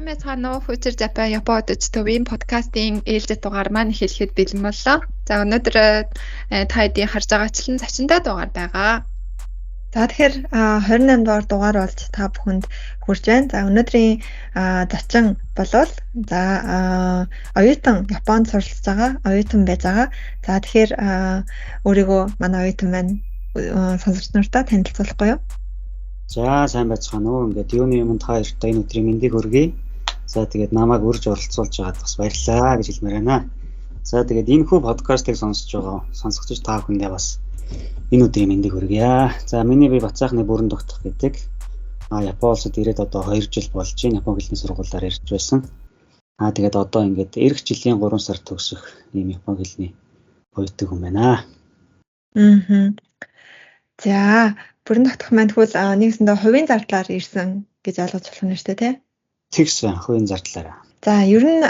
Сайн уу Future Japan Япон удаж төвийн подкастын ээлжид дугаар маань эхлэхэд бэлэн боллоо. За өнөөдөр та хэдийн харж байгаачлан зочинтой дугаар байгаа. За тэгэхээр 28 дугаар дугаар болж та бүхэнд хүрч байна. За өнөөдрийн зочин болвол оюутан Японд суралцж байгаа, оюутан байж байгаа. За тэгэхээр өөрийгөө манай оюутан маань сонсогч нартаа танилцуулахгүй юу? За сайн байцгаана уу. Ингээд юуны юмд та хоёртаа энэ өдрийн мэндийг хүргэе. За тэгээд намайг урьж оролцуулж байгаад бас баярлалаа гэж хэлмээр байна. За тэгээд энэ хүү подкастыг сонсож байгаа сонсогч та бүхэндээ бас энэ өдрийн мэндийг хүргье. За миний бие Бацаахны бүрэн тогтох гэдэг Япон улсад ирээд одоо 2 жил болж байна. Япон хэлний сургуулиар ирж байсан. Тэгээд одоо ингээд эх жилийн 3 сар төгсөх ийм Япон хэлний оюутан хүн байна. За бүрэн тогтох маань тэгвэл нэгсэндээ хувийн зардлаар ирсэн гэж ойлгож болох нь шүү дээ, тий? Тэгсэн хувийн зардлаараа. За ер нь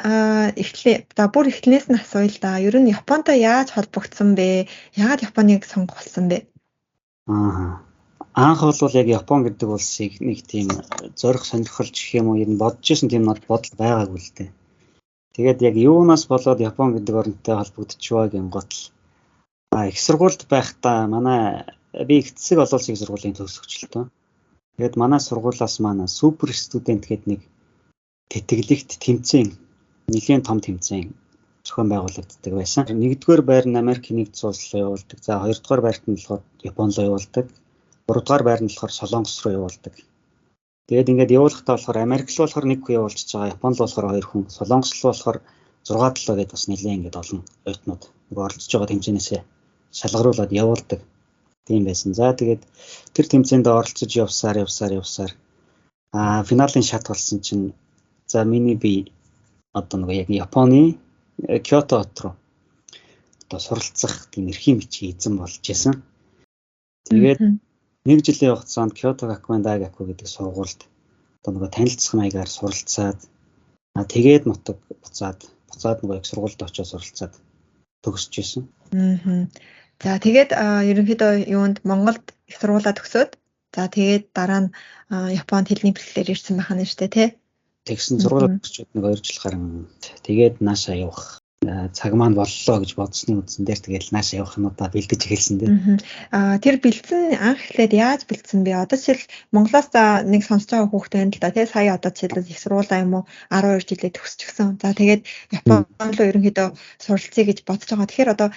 бүр эхлэнээс нь асууя л да. Ер нь Японтой яаж холбогдсон бэ? Яагаад Японыг сонгох болсон бэ? Анх бол яг Япон гэдэг улсыг нэг тийм зорих сонирхолж гэх юм уу ер нь бодож исэн тийм бодол байгаагүй л дээ. Тэгээд яг юунаас болоод Япон гэдэг оронтой холбогдчихваа гин готл. Их сургуульд байхдаа манай би их цэцэг олуулсан сургуулийн төгсөгчлөлтөө. Тэгээд манай сургуулиас манай супер студент гэдэг нэг тэтгэлэгт тэмцээн нэлийн том тэмцээн зохион байгуулагддаг байсан. Нэгдүгээр байр нь Америкийн нэгдсэн улс руу явуулдаг. За хоёрдугаар байрт нь болохоор Япон руу явуулдаг. Гуравдугаар байр нь болохоор Солонгос руу явуулдаг. Тэгээд ингээд явуулахдаа болохоор Америк руу болохоор нэг хүн явуулчихж байгаа. Япон руу болохоор 2 хүн. Солонгос руу болохоор 6-7 гэдэг бас нэлээд ингээд олон оюутнууд нөгөө оролцож байгаа тэмцээнээсээ шалгаруулад явуулдаг. Тийм байсан. За тэгээд тэр тэмцээнд оролцож явсаар финалийн шат болсон чинь за миний би одоо нөгөө яг Японы Кёто хот руу одоо суралцах тийм эрхийн бичиг эзэн болж исэн. Тэгээд 1 жилийн хугацаанд Кёто Гакуэн Дайгаку гэдэг сургуульд одоо нөгөө танилцах маягаар суралцаад тэгээд нутаг буцаад нөгөө яг сургуульд очиж суралцаад төгсөж исэн. За тэгээд ерөнхийдөө юунд Монголд их сургуулаа төгсөөд за тэгээд дараа нь Японд хэлний бэлтгэлээр ирсэн байх нь шүү дээ, тий? Тэгсэн сургуулаа төгсчүүд нэг 2 жил гарan тэгээд наашаа явах цаг маань боллоо гэж бодсны үндсэн дээр тэгээд наашаа явах нь удаа бэлдэж эхэлсэн дээ. Тэр бэлдсэн анх эхлээд яаж бэлдсэн бэ? Одоо жишээл Монголоос нэг сонсож байгаа хүүхдээ байна л да, тий? Сая одоо жишээл их сургуулаа юм уу 12 жилээ төгсчихсөн. За тэгээд Япон руу ерөнхийдөө суралцъя гэж бодож байгаа. Тэгэхээр одоо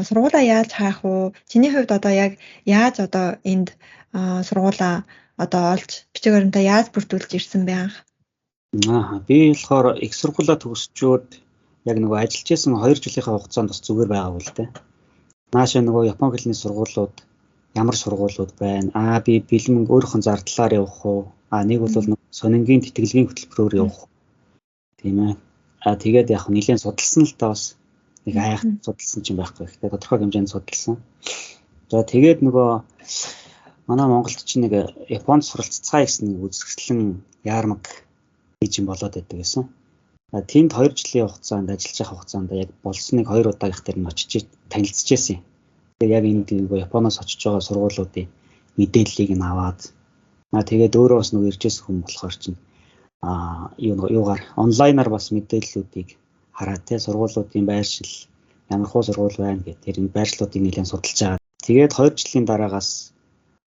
сургуулаа яаж хаах вэ? Чиний хувьд одоо яг яаж одоо энд сургуулаа одоо олж бичиг баримтаа яаж бүрдүүлж ирсэн бэ анх? Би болохоор их сургуулаа төгсчөөд яг нөгөө ажиллаж байсан 2 жилийнхаа хугацаанд бас зүгээр байгаагүй л дээ. Наашаа нөгөө Япон хэлний сургуулиуд ямар сургуулиуд байна? Би бэлэн өөрийнхөө зардлаар явах уу? Нэг бол сонингийн тэтгэлгийн хөтөлбөрөөр явах уу? Тийм ээ. Тэгээд яг нэлийн судалсан л та бас нэг айх судалсан ч юм байхгүй. Тэгээд тодорхой хэмжээнд судалсан. За тэгээд нөгөө манай Монголд чинь нэг Японд суралццгаа гэсэн нэг үзэсгэлэн яармаг гэж юм болоод байдаг гэсэн. Тэнд 2 жилийн хугацаанд ажиллаж байгаа хугацаанд яг болсон нэг 2 удаагийнх дээр нь очиж танилцчихсэн. Тэгээд яг энэ нөгөө Японоос очиж байгаа сургуулиудын мэдээллийг нь аваад тэгээд өөрөө бас нөгөө иржсэн хүн болохоор чинь юугаар онлайнаар бас мэдээллүүдийг хараад те сургуулиудын байршил ямар хуу сургууль байна гэдэг тэр энэ байршлуудыг нэлээд судалж байгаа. Тэгээд 2 жилийн дараагаас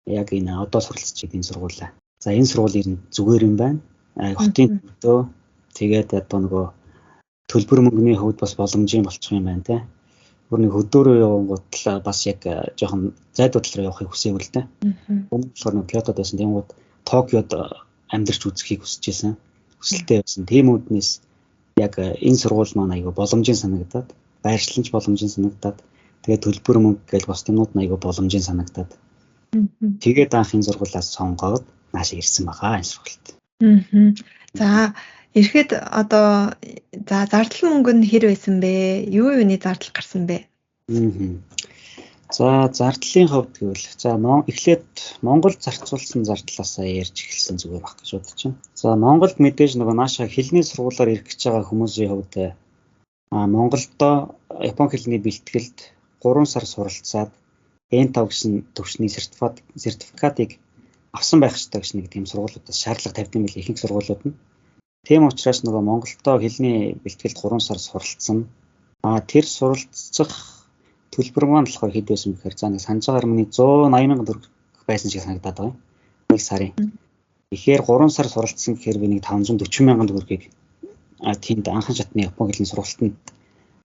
яг энэ одоо суралцж байгаа энэ сургуулаа. За энэ сургууль ер нь зүгээр юм байна. Хотын төлөө тэгээд одоо нөгөө төлбөр мөнгөний хувьд бас боломжийн болчих юм байна те. Бүр нэг хөдөөрөө явангууд бас яг жоохон зайдууд руу явахыг хүсээгүй л те. Өмнө болохоор нэг Кётод байсан тэнгууд Токиод амьдарч үзэхийг хүсэж байсан. Хүсэлтэй байсан. Тийм үднээс яг энэ сургууль маань айгүй боломжийн санагдаад, байршланч боломжийн санагдаад, тэгээд төлбөр мөнгө гэж бас юмнууд нь айгүй боломжийн санагдаад. Тэгээд анх энэ сургуулиас сонгоод наашаа ирсэн байгаа энэ сургуульд. За ирэхэд одоо зардал мөнгө нь хэр байсан бэ? Юуны зардал гарсан бэ? За зардлын хувьд гэвэл эхлээд Монголд зарцуулсан зардлаасаа ярьж эхэлсэн зүгээр байх гэж бодож байна. За Монголд мэдээж нөгөө наашаа хэлний сургуулиар ирэх гэж байгаа хүмүүсийн хувьд Монголдо Япон хэлний бэлтгэлд 3 сар суралцаад N5 гэсэн төвчний сертификатыг авсан байх хэрэгтэй гэж нэг тийм сургуулиудаас шаардлага тавьдаг мэл ихэнх сургуулиуд нь. Тийм учраас нөгөө Монголдоо хэлний бэлтгэлд 3 сар суралцсан. Тэр суралцах төлбөр маань болохоор хэд байсан бэхээр за нэг санаж байгаа миний 180,000 төгрөг байсан шиг санагдаад байгаа юм. Нэг сарын. Тэгэхээр 3 сар суралцсан гэхээр би нэг 540,000 төгрөгийг тэнд анхан шатны Японы хэлний сургалтанд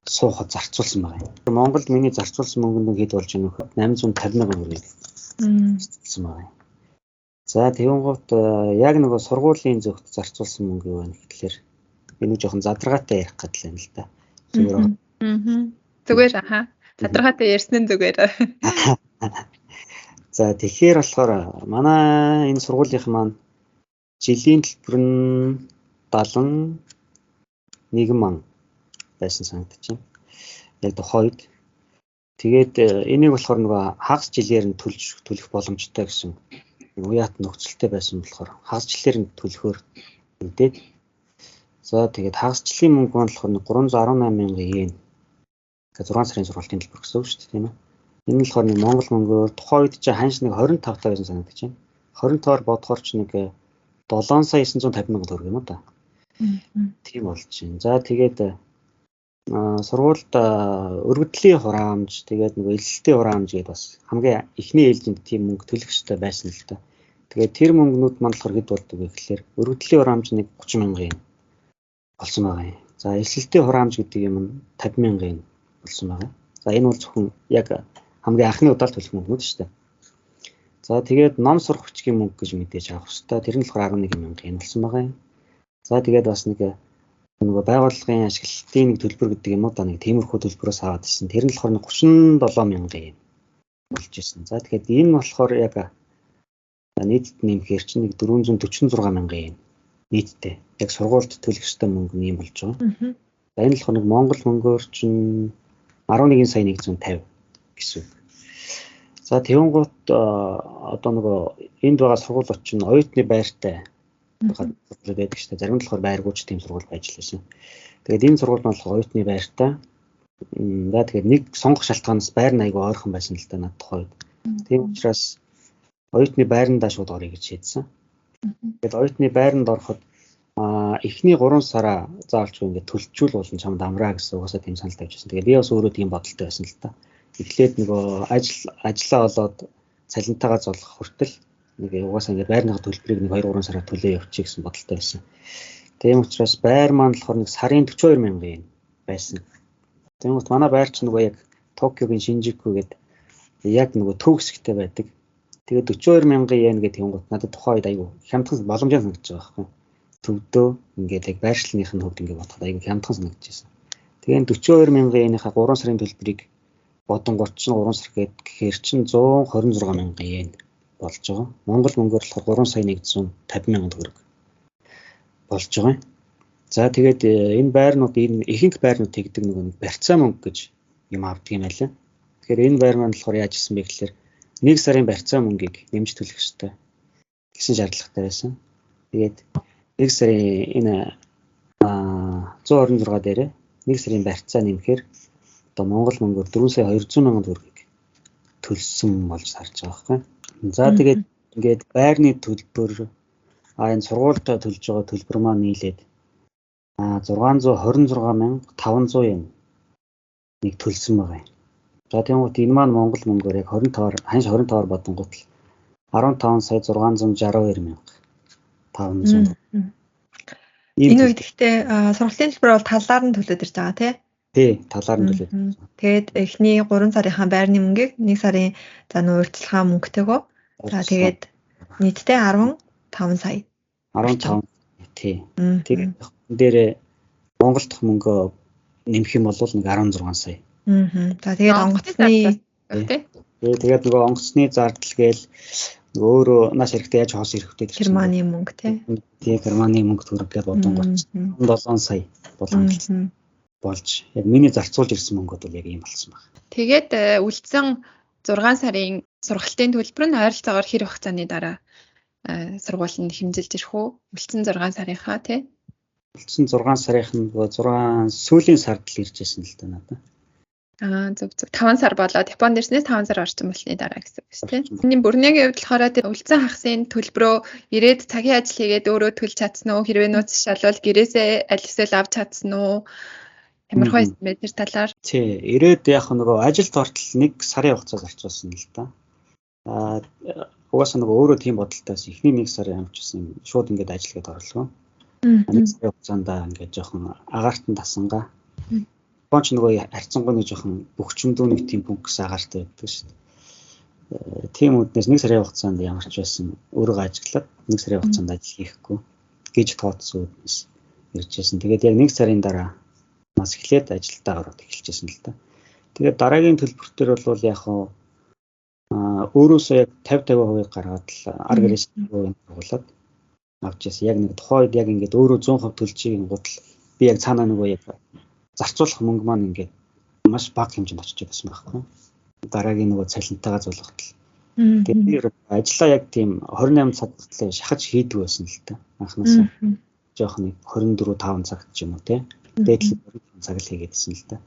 суухад зарцуулсан байгаа юм. Монголд миний зарцуулсан мөнгө нь хэд болж байна вэ? 850,000 төгрөгийг зарцуулсан байгаа юм. За тэгвэл гот яг нөгөө сургуулийн зөвхт зарцуулсан мөнгө юу вэ гэхэлэр энэ жоохон задаргаатай ярих гэдэг юм л да. Зүгээр задаргаатай ярьсан нь зүгээр. За тэгэхээр болохоор манай энэ сургуулийнх маань жилийн төлбөр нь 71,000 байсан санагдаж байна. Яг тухайд. Тэгээд энийг болохоор нөгөө хагас жилээр нь төлөх боломжтой гэсэн уяат нөхцөлтэй байсан болохоор хагас жилээр нь төлөхөөр мэдээд. За тэгээд хагас жилийн мөнгө маань болохоор 318,000 йен. Тэгээд 6 сарын сургалтын төлбөр гэсэн үг шүү дээ, тийм ээ. Энэ нь болохоор Монгол мөнгөөр тухайн үед чинь ханш нэг 25 таа байсан санагдаж байна. 25-аар бодохоор ч нэг 7,950,000 төгрөг юм да. Тийм болж байна. За тэгээд сургуульд өргөдлийн хураамж, тэгээд нөгөө элэлтийн хураамж гэдэг бас хамгийн эхний ээлжинд тийм мөнгө төлөх хэрэгтэй байсан л да. Тэгээд тэр мөнгнүүд маань болохоор хэд болдог вэ гэхээр өргөдлийн хураамж нэг 30,000 йен болсон байгаа юм. За элэлтийн хураамж гэдэг юм нь 50,000 йен болсон байгаа. За энэ бол зөвхөн яг хамгийн анхны удаалт төлөх мөнгнүүд шүү дээ. За тэгээд ном сурах хүчгийн мөнгө гэж мэдээж авах хэрэгтэй. Тэр нь болохоор 11,000 йен болсон байгаа юм. За тэгээд бас нэг нөгөө байгууллагын ашиглалтын нэг төлбөр гэдэг юм уу да нэг тиймэрхүү төлбөрөөс аваад ирсэн. Тэр нь болохоор 37,000 йен болж ирсэн. За тэгэхээр энэ болохоор яг нийтэд нэмэхээр чинь нэг 446,000 йен нийтдээ яг сургуульд төлөх ёстой мөнгө нь юм болж байгаа. За энэ болохоор нэг Монгол мөнгөөр чинь 11,150 гэсэн үг. За тэгвэл одоо нөгөө энд байгаа сургуулиуд чинь оюутны байртай сургуулиуд байдаг шүү дээ. Зарим нь болохоор байргүйч тийм сургууль ажилласан. Тэгээд энэ сургууль маань болохоор оюутны байртай. За тэгээд нэг сонгох шалтгаанаас байр нь айгүй ойрхон байсан л да над тухайд. Тийм учраас оюутны байрандаа шууд орё гэж шийдсэн. Тэгээд оюутны байранд ороход эхний 3 сараа заавалчгүй ингээд төлчүүл болон чамд амраа гэсэн угаасаа тийм санал тавьжсэн. Тэгээд би бас өөрөө тийм бодолтой байсан л та. Эхлээд нөгөө ажиллаа болоод цалинтайгаа золох хүртэл нэг угаасаа ингээд байрны төлбөрийг нэг 2-3 сараа төлөө явуучих гэсэн бодолтой байсан. Тийм учраас байр маань болохоор нэг сарын 42,000 йен байсан. Тийм учраас манай байр чинь нөгөө яг Токиогийн Шинжику гэдэг яг нөгөө төв хэсэгтэй байдаг. Тэгээд 42,000 йен гэдэг юм гот надад тухайн үед айгүй хямдхан боломжтой санагдаж байгаа байхгүй. Төвдөө ингээд яг байршлынх нь хувьд ингээд бодоход айгүй хямдхан санагдчихсэн. Тэгээд 42,000 йенийхаа 3 сарын төлбөрийг бодонгууд чинь 3 сар гэхээр чинь 126,000 йен болж байгаа. Монгол мөнгөөр болохоор 3,150,000 төгрөг болж байгаа. За тэгээд энэ байрнууд энэ ихэнх байрнууд тэгдэг нэг барьцаа мөнгө гэж юм авдаг юм байлаа. Тэгэхээр энэ байр маань болохоор яаж исэн бэ гэхээр 1 сарын барьцаа мөнгийг нэмж төлөх ёстой гэсэн шаардлагатай байсан. Тэгээд 1 сарын энэ 126 дээрээ 1 сарын барьцаа нэмэхээр одоо Монгол мөнгөөр 4,200,000 төгрөгийг төлсөн болж харж байгаа байхгүй. За тэгээд ингээд байрны төлбөр энэ сургуультай төлж байгаа төлбөр маань нийлээд 626,500 йен нэг төлсөн байгаа юм. За тэгвэл энэ маань Монгол мөнгөөр яг 25-аар ханш 25-аар бодонгууд 15,669,500. Энэ үед ихтэй сургалтын төлбөр бол талаар нь төлөөд ирж байгаа тий? Тий, талаар нь төлөөд. Тэгээд эхний 3 сарынхаа байрны мөнгийг 1 сарын урьдчилгаа мөнгөтэйгөө за тэгээд нийтдээ 15 сая. 15 тий. Тэгээд дээрээ Монгол дахь мөнгөө нэмэх юм бол нэг 16 сая. За тэгээд онгоцны тий. Тэгээд нөгөө онгоцны зардал гээл өөрөө нааш хэрэгтэй яаж хоос ирэхтэй Германы мөнгө тий. Тий, Германы мөнгө төгрөг гэж бодонгууд 7 сая боломжтой болж яг миний зарцуулж ирсэн мөнгөд бол яг ийм болсон байна. Тэгээд үлдсэн 6 сарын сургалтын төлбөр нь ойролцоогоор хэр хугацааны дараа сургуулинд хэмжилж ирэх үү? Үлдсэн 6 сарынхаа тий. Үлдсэн 6 сарынх нь 6 сүүлийн сард л ирж байсан л да надад. Зөв 5 сар болоод Японд ирснээс 5 сар орсон болсны дараа гэсэн үг шүү дээ. Миний Бүрнегийн хувьд болохоор тэр үлдсэн хагсын төлбөрөө ирээд цагийн ажил хийгээд өөрөө төлж чадсан уу? Хэрвээ нууц шалвал гэрээсээ аль эсвэл авч чадсан уу? Ямархуу байсан бэ тэр талаар? Тий, ирээд яг нөгөө ажилд ортол 1 сарын хугацаа зарцуулсан л да. Угаасаа нөгөө өөрөө тийм бодолтойс эхний 1 сарын амжсан шууд ингээд ажилгээд орлоо. 1 сарын хугацаанд ингээд жоохон агаарт нь тасангаа. Бонч нөгөө харьцангуй нэг жоохон бөхчмдөө нэг тийм пункс агаартай байдаг шүү дээ. Тийм үднээс 1 сарын хугацаанд ямар ч байсан өөрөө ажиллаад 1 сарын хугацаанд ажил хийхгүй гэж тооцсон үднээс ирж байсан. Тэгээд яг 1 сарын дараа нас эхлээд ажилдаа ороод эхэлчихсэн л та. Тэгээд дараагийн төлбөр төр бол яг өөрөөсөө яг 50% гаргаад л ар гэрээс байгуулад авч яасан. Яг нэг тухайд яг ингээд өөрөө 100% төлжийн гутал би яг цаанаа нөгөө яг зарцуулах мөнгө маань ингээд маш бага хэмжээнд очиж байсан байхгүй. Дараагийн нөгөө цалинтайгаа зулгатал. Тэгээд би ажиллаа яг тийм 28 цаг хүртэл шахаж хийдэг байсан л та. Анхнаасаа жоох нэг 24-5 цагт ч юм уу те. Дээдлэг 20 цаг л хийгээдсэн л та.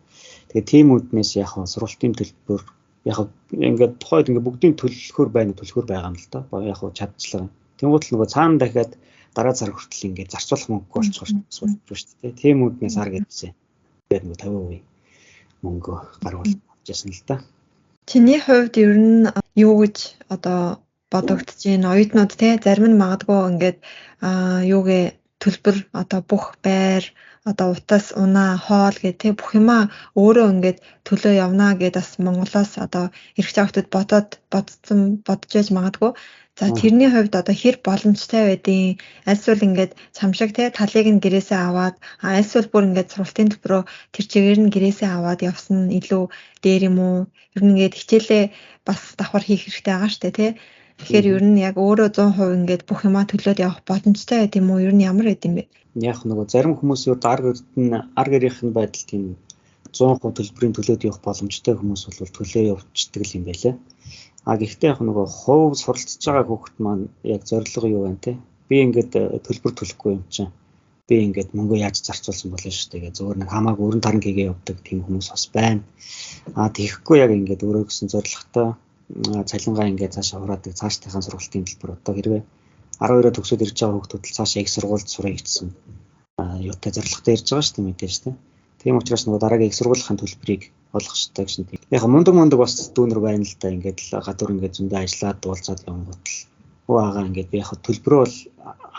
Тэгээд тийм үднээс яг сургалтын төлбөр яг ингээд тухайд ингээд бүгдийн төлөхөр байгаа юм л та. Яг чадчихлаа. Тэнгуут л нөгөө цаана дахиад дараа цар хүртэл ингээд зарцуулах мөнгө болчихсон шүү дээ. Тийм үднээс ар гэдсэн. Тэгээд нөгөө 50% мөнгө гаргуул авчихсан л та. Чиний хувьд ер нь юу гэж одоо бодогдож байна? Оюутнууд те зарим нь магадгүй ингээд юугээ төлбөр одоо бүх байр одоо утас унаа хоол гэх те бүх юмаа өөрөө ингээд төлөө явнаа гэдээ бас Монголоос одоо эрх зүйчдод бодож яж магадгүй. За тэрний хувьд одоо хэр боломжтой байдیں۔ Альсвал ингээд цамшиг те талыг нь гэрээсээ аваад альсвал бүр ингээд сургалтын төлбөрөө тэр чигээр нь гэрээсээ аваад явсан илүү дээр юм уу? Ер нь ингээд хичээлээ бас давхар хийх хэрэгтэй байгаа штэ те. Тэгэхээр ер нь яг өөрөө 100% ингээд бүх юмаа төлөөд явах боломжтой байд юм уу? Ер нь ямар байд юм бэ? Яг нөгөө зарим хүмүүсийн ар гэрийнх нь байдал тийм 100% төлбөрийн төлөөд явах боломжтой хүмүүс бол төлөө явчихдаг юм байлаа. Гэхдээ яг нөгөө хувь суралцж байгаа хүүхэд маань яг зорилго юу вэ те? Би ингээд төлбөр төлөхгүй юм чинь. Би ингээд мөнгөө яаж зарцуулсан болно шүү дээ. Зөвөр нэг хамаагүй өрн таран хийгээ явдаг тийм хүмүүс бас байна. Тэгэхгүй яг ингээд өөрөө гэсэн зорилготой цалингаа ингээд цаашаа хураадаг цаашдынхаа сургалтын төлбөр одоо хэрвээ 12-оо төгсөөд ирж байгаа хүүхдүүд л цаашаа их сургуульд сурах гэсэн юутай зорилготой ирж байгаа шүү дээ мэдээж те. Тийм учраас нөгөө дараагийн их сургуулийн төлбөрийг олох хэрэгтэй гэсэн тийм. Яг мундаг бас дүүнер байна л да. Ингээд л гадуур ингээд зөндөө ажиллаад уулзаад явангууд л уугаа ингээд би яг төлбөрөө бол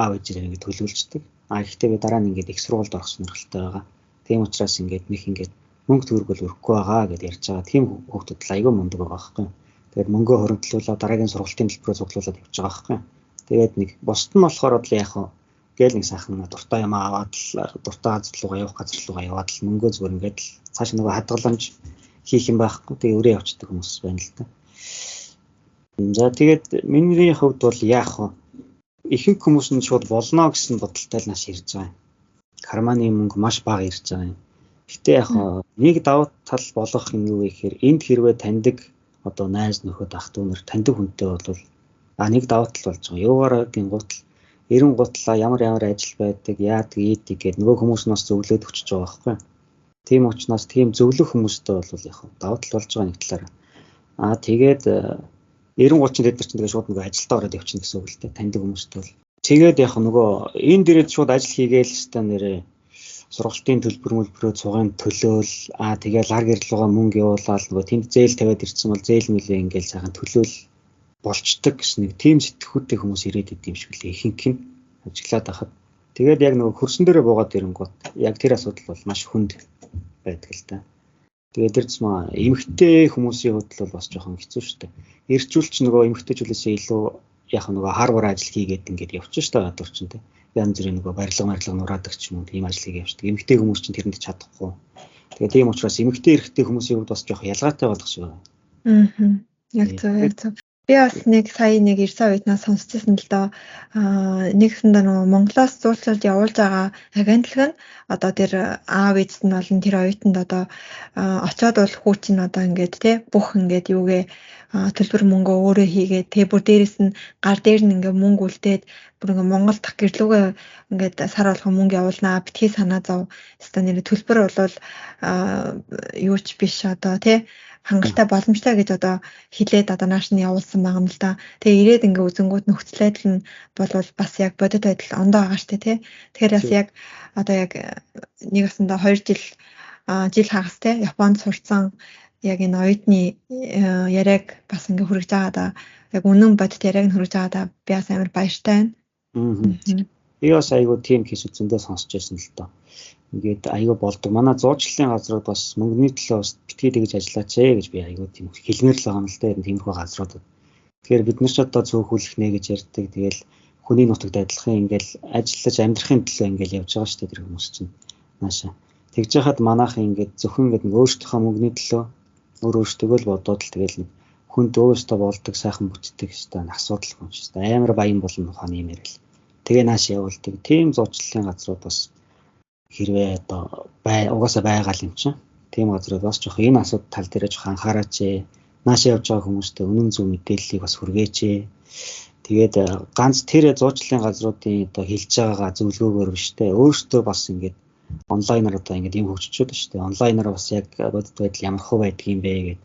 аав ээжээр ингээд төлөвлөждөг. Гэхдээ би дараа нь ингээд их сургуульд орох сонирхолтой байгаа. Тийм учраас ингээд ингээд мөнгө төгрөгөл өрөхгүй байгаа гэдээ ярьж байгаа. Тийм хүүхдүүд л айгүй мундаг байгаа байхгүй. Тэгээд мөнгөө хоригдлуулаад дараагийн сургалтын төлбөрөө цуглуулад явж байгаа байхгүй. Тэгээд нэг бусд нь болохоор бол яг гээл нэг сайхан дуртай юм аваад л дуртай газар руугаа явах газар руугаа яваад л мөнгөө зүгээр ингээд л цааш нөгөө хадгаламж хийх юм байхгүй. Тэгээ өөрөө явчихдаг хүмүүс байна л да. За тэгээд миний хувьд бол яах вэ? Ихэнх хүмүүс нь шууд болно гэсэн бодолтой л нааш ирж байгаа юм. Карманы мөнгө маш бага ирж байгаа юм. Гэтэ яг нэг давуу тал болох юм юу вэ гэхээр энд хэрвээ таньдаг одоо найз нөхөд ах дүүнэр таньдаг хүнтэй бол нэг давуу тал болж байгаа. Юугаараа гингуутл 90 гутлаа ямар ажил байдаг, яадаг, ийдэг гэдэг нөгөө хүмүүс нь бас зөвлөд өчөж байгаа байхгүй. Тийм учраас тийм зөвлөх хүмүүстэй бол яг давуу тал болж байгаа нэг талаараа. Тэгээд 90 30 тэд нар чинь тэгээ шууд нөгөө ажилдаа ороод явчихна гэсэн үг л дээ. Таньдаг хүмүүстэй бол. Тэгээд яг нөгөө энэ дээрээ шууд ажил хийгээл хэвээр нэрээ сургалтын төлбөрөө цугын төлөөл тэгээд лар гэрлүүгээ мөнгө явуулаад нөгөө тэнд зээл тавиад ирсэн бол зээл мэлээ ингээл сайхан төлөөл болчдөг гэсэн нэг тийм сэтгхүүтэй хүмүүс ирээд идэв юм шиг лээ ихэнх нь ажиллаад байхад. Тэгээд яг нөгөө хөрсөн дээрээ буугаад ирэнгүүт яг тэр асуудал бол маш хүнд байдаг л та. Тэгээд тэр зам эмэгтэй хүмүүсийн хувьд бол бас жоохон хэцүү шүү дээ. Ирчүүлч нөгөө эмэгтэйчүүдээс илүү яг нөгөө хар бор ажил хийгээд ингээд явчих шүү дээ гадуур чинь те. Янз бүрийн нөгөө барилга нураадаг ч юм уу тийм ажил хийгээд явчих. Эмэгтэй хүмүүс чинь тэрэнд чадахгүй. Тэгээд тийм учраас эмэгтэй эрэгтэй хүмүүсийн хувьд бас жоохон ялгаатай болох шиг байна. Яг зөв. Би бас нэг сая нэг ирсэн үеднээс сонсчихсан л доо. Нэгсэндээ нөгөө Монголоос зуучлалд явуулж байгаа агентлаг нь одоо тэр аав ээжт нь болон тэр оюутанд одоо очиод бол хүүч нь одоо ингээд тий бүх ингээд юугээ төлбөр мөнгө өөрөө хийгээд тэгээ бүр дээрэс нь гар дээр нь ингээд мөнгө үлдээд бүр ингээд Монгол дах гэрлүүгээ ингээд сар болгон мөнгө явуулнаа битгий санаа зов. Эсвэл нэр төлбөр бол юу ч биш одоо тий хангалттай боломжтой гэж одоо хилээд одоо нааш нь явуулсан байгаа юм л да. Тэгээ ирээд ингээ үзэнгүүт нөхцөл байдал нь бол бас яг бодит байдал ондоо байгаа штэ тий. Тэгэхээр бас яг одоо яг нэг басанда 2 жил хагас тий Японд сурцсан яг энэ оюутны яриаг бас ингээ хүргэж байгаа да. Яг үнэн бодит яриаг нь хүргэж байгаа да. Би бас амар баяртай байна. Би бас айгуу тийм кейс үзэндээ сонсч байсан л доо. Ингээд айгүй болдог. Манай зуучлалын газрууд бас мөнгөний төлөө бас битгий тэгж ажиллаач гэж би айгүй тийм хэлмээр л байгаа юм л дээ. Тиймэрхүү газруудад. Тэгэхээр бид нар ч одоо цөөхүүлэх нэ гэж ярьдаг. Тэгэл хүний нутагт адилхан ингээл ажиллаж амьдрахын төлөө ингээл явж байгаа шүү дээ тэр хүмүүс чинь. Нааша. Тэгж яхад манайхан ингээд зөвхөн ингээд өөрсдийнхөө мөнгөний төлөө өөрөөсдөө л бодоод л тэгэл хүнд өөрөөсдөө болдог сайхан бүтдэг шүү дээ. Асуудал юм шүү дээ. Амар баян болно ухааны юм ярил. Тэгээ нааш явуулдаг. Тийм зуучлалын газрууд бас хэрвээ одоо угаасаа байгаа юм чинь. Тийм газрууд бас жоох энэ асуудал тал дээр жоох анхаараач. Наашаа явж байгаа хүмүүстээ үнэн зөв мэдээллийг бас хүргээч. Тэгээд ганц тэр зуучлалын газруудын одоо хэлж байгаагаа зөвлөгөөгөөр биш те. Өөртөө бас ингээд онлайнаар одоо ингээд юм хөгжиж байна шүү дээ. Онлайнаар бас яг бодит байдал ямар хөө байдаг юм бэ гэдэг.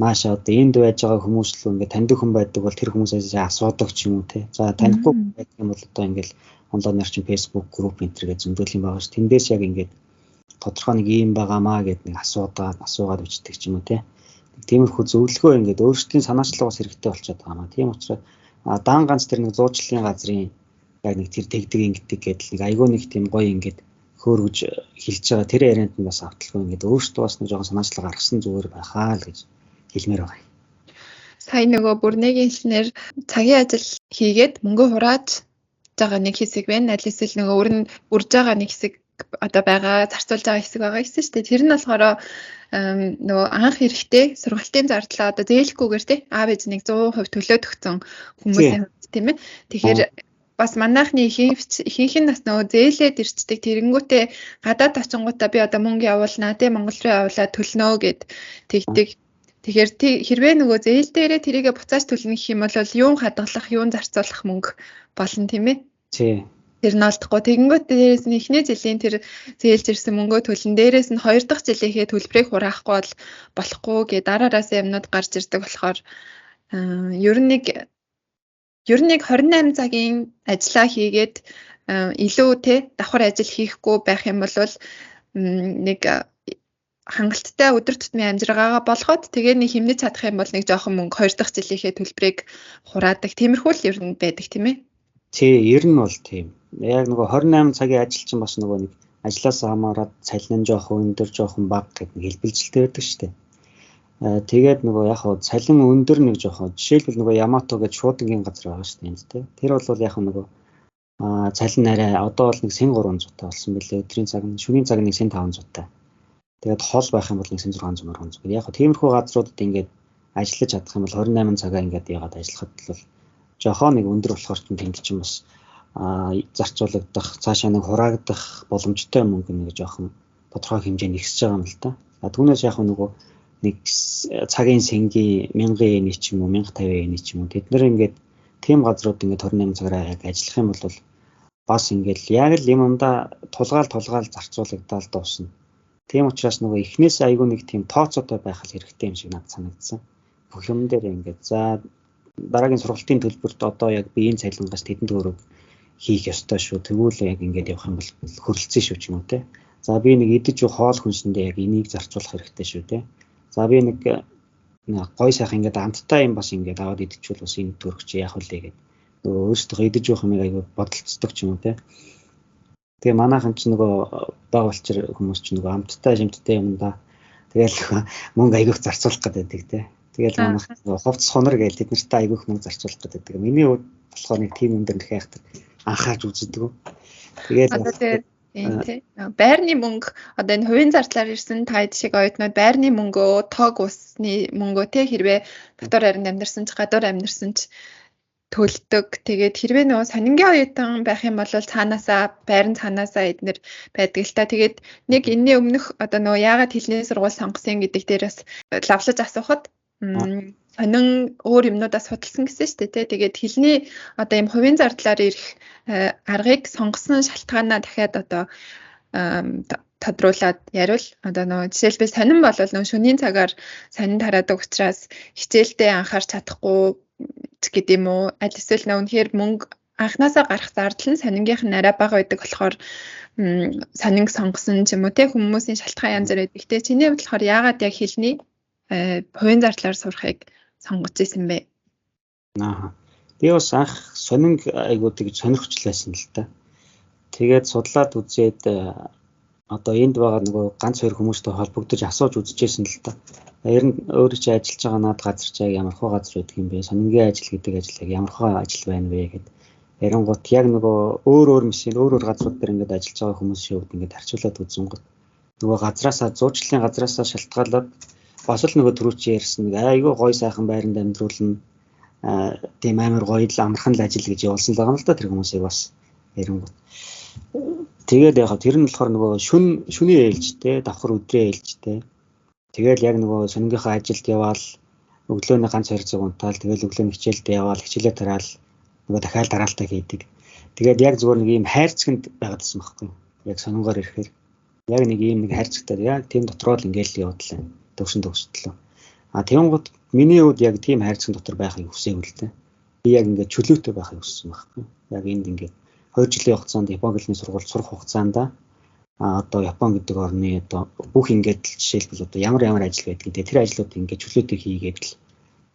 Наашаа одоо энд байж байгаа хүмүүс л ингээд таньдаг хүн байдаг бол тэр хүмүүсээс асуудаг ч юм уу те. За танихгүй байдаг юм бол одоо ингээд онлайнаар чинь Facebook group энтер гэж зөндөл юм байгаа ш. Тэндээс яг ингээд тодорхой нэг юм байгаамаа гэд нэг асуугаад бичдэг ч юм уу те. Тиймэрхүү зөвлөгөө ингээд өөрсдийн санаачлалаас хэрэгтэй болчиход байгаа маа. Тийм учраас даан ганц тэр нэг зуучлалын газрын яг нэг тэр тэгдэг ингэдэг гэдэл нэг айгүй нэг тийм гоё ингээд хөөргөж хэлж байгаа тэр ярианд нь бас авталгүй ингээд өөрсдөө бас нэг жоохон санаачлал гаргасан зүгээр байхаа л гэж хэлмээр байгаа юм. Сая нөгөө бүрнэгийн хэлснээр цагийн ажил хийгээд мөнгө хурааж байгаа нэг хэсэг байна. Аль эсвэл нөгөө үрж байгаа нэг хэсэг одоо байгаа, зарцуулж байгаа хэсэг байгаа гэсэн шүү дээ. Тэр нь болохоор нөгөө анх эрэхтэй сургалтын зардлаа одоо зээлэхгүйгээр тий аав ээж нэг 100% төлөөд өгсөн хүмүүсийн хувьд тийм ээ. Тэгэхээр бас манайхны ихэнх нь бас нөгөө зээлээд ирчдэг тэрэнгүүтээ гадаад очингуудаа би одоо мөнгө явуулнаа тий Монгол руу явуулаад төлнө гэд тэгдэг. Тэгэхээр хэрвээ нөгөө зээл дээрээ тэрийгэ буцааж төлнө гэх юм бол юун хадгалах, юун зарцуулах мөнгө болно тийм ээ. Тий. Тэр нь олдохгүй. Тэгэнгүүт дээрээс нь эхний жилийн тэр зээлж ирсэн мөнгөө төлн дээрээс нь 2 дахь жилийнхээ төлбөрийг хураахгүй бол болохгүй гэ дараараас юмнууд гарч ирдэг болохоор ер нь нэг 28 цагийн ажиллаа хийгээд илүү те давхар ажил хийхгүй байх юм бол нэг хангалттай өдөр тутмын амжиргаагаа болгоод тэгээ нэг хэмнэж чадах юм бол нэг жоохон мөнгө 2 дахь жилийнхээ төлбөрийг хураадаг. Тиймэрхүү л ер нь байдаг тийм ээ. Тий, ер нь бол тийм. Яг нөгөө 28 цагийн ажил чинь бас нөгөө нэг ажлаас хамаарат цалин нь жоохон өндөр, жоохон бага гэдэг нэг хэлбэлжилтэй байдаг шүү дээ. Тэгээд нөгөө яг хоо цалин өндөр нэг жоохон жишээлбэл нөгөө Ямато гэж шуудангийн газар байгаа шүү дээ энд тий. Тэр бол яг нөгөө цалин арай одоо бол нэг 1300 таа болсон билээ. Өдрийн цаг нь шөнийн цаг нь 1500 таа. Тэгээд хол байх юм бол 1600 мөргөн зүгээр. Яг хоо тиймэрхүү газруудад ингээд ажиллаж чадах юм бол 28 цагаа ингээд яагаад ажиллахад бол жоохон нэг өндөр болохоор ч тэнд чинь бас зарцуулагдах, цаашаа нэг хураагдах боломжтой мөнгө нэг жоохон тодорхой хэмжээнд ихсэж байгаа юм л та. Түүнээс яг нөгөө нэг цагийн сэнгийн 1000 yen ч юм уу 1050 yen ч юм уу тэд нар ингээд тийм газрууд ингээд 28 цагаараа яг ажиллах юм бол бас ингээд яг л юмдаа тулгаал зарцуулагдаад дуусна. Тийм учраас нөгөө эхнээс айгүй нэг тийм тооцоотой байх хэрэгтэй юм шиг надад санагдсан. Бүх юм дээр ингээд за дараагийн сургалтын төлбөрт одоо яг биеийн цалингаас тэдэнд төгрөг хийх ёстой шүү. Тэгвэл яг ингээд явах юм бол хөрөлцөн шүү ч юм уу те. За би нэг идэж уу хоол хүнсэндээ яг энийг зарцуулах хэрэгтэй шүү те. За би нэг гой сайхан ингээд амттай юм бас ингээд аваад идчихвэл бас энэ төгрөг чи яах вэ гэдэг. Нөгөө өөрсдөө идэж явах юм айгүй бодолцдог ч юм уу те. Тэгээ манайхан ч нөгөө баг болчир хүмүүс ч нөгөө амттай жимттэй юм да. Тэгэл мөнгө айгүйх зарцуулах гэдэг те. Тэгэл манайх хувцс хонор гээл тэд нартай айгүйх мөнгө зарцуулах гэдэг. Миний хувьд болохоор нэг тийм юм дээр их айхдаг анхаарч үздэг. Тэгээд тий. Байрны мөнгө одоо энэ хувийн зардлаар ирсэн та хэд шиг оюутнууд байрны мөнгөө, тог усны мөнгөө тий хэрвээ дотор харин амьдарсан ч гадуур амьдарсан ч төлдөг. Тэгээд хэрвээ нөгөө сонингийн оюутан байх юм бол цаанаасаа байран цаанаасаа эднэр байдаг л та. Тэгээд нэг энэний өмнөх одоо нөгөө яагаад хэлний сургууль сонгосон гэдэг дээрээс лавлаж асуухад сонин өөр юмнуудаас судалсан гэсэн шүү дээ тий. Тэгээд хэлний одоо ийм хувийн зардлаар ирэх аргыг сонгосон шалтгаанаа дахиад одоо тодруулаад яривал одоо нөгөө жишээлбэл сонин бол нөгөө шөнийн цагаар сонин тараадаг учраас хичээлдээ анхаарч чадахгүй гэдэг юм уу? Аль эсвэл нөгөө үнэхээр мөнгө анханасаа гарах зардал нь сонингийнх нь арай бага байдаг болохоор сонинг сонгосон ч юм уу те хүмүүсийн шалтгаан янз бүр байдаг. Тэ чиний хувьд болохоор яагаад яг хэлний хувийн зардлаар сурахыг сонгож ирсэн бэ? Би бас анх сонинг айгуу тэгж сонирхч байсан л та. Тэгээд судлаад үзээд одоо энд байгаа нөгөө ганц хоёр хүмүүстэй холбогдож асууж үзчихсэн л та. Ер нь өөрөө чи ажиллаж байгаа над газар чи ямар хөө газар байдаг юм бэ? Сонингийн ажил гэдэг ажил яг ямар хөө ажил байна вэ гэд. Ярингууд яг нөгөө өөр машин өөр газрууд дээр ингээд ажиллаж байгаа хүмүүсийн хувьд ингээд харьцуулаад үзэнгүүт нөгөө газраасаа зуучлалын газраасаа шалтгаалаад бас л нөгөө түрүүч ярьсан нэг айгүй гоё сайхан байранд амьдруулна тийм амар гоё л амархан л ажил гэж явуулсан л байгаа юм л да тэр хүмүүсийг бас ярингууд. Тэгээд яг тэр нь болохоор нөгөө шүний ээлжтэй давхар өдрөө ээлжтэй. Тэгэл яг нөгөө сонингийнхаа ажилд яваал өглөөний ганц 2 цаг унтаал тэгэл өглөөний хичээлдээ яваал хичээлээ тараал нөгөө дахиад дараалтаа хийдэг. Тэгээд яг зүгээр нэг ийм хайрцагт байгаад байсан байхгүй юу? Яг сонингоор ирэхээр яг нэг ийм нэг хайрцагтай яг тийм дотроо л ингээл явууллаа. Төгсөлтөө. Тийм гот миний хувьд яг тийм хайрцаг дотор байхыг хүсээгүй л дээ. Би яг ингээд чөлөөтэй байхыг хүссэн байхгүй юу? Яг энд ингээд 2 жилийн хугацаанд Японы хэлний сургууль сурах хугацаанд одоо Япон гэдэг орны одоо бүх ингээд жишээлбэл одоо ямар ажил байдаг гэдэг тэр ажлууд ингээд чөлөөтэй хийгээд л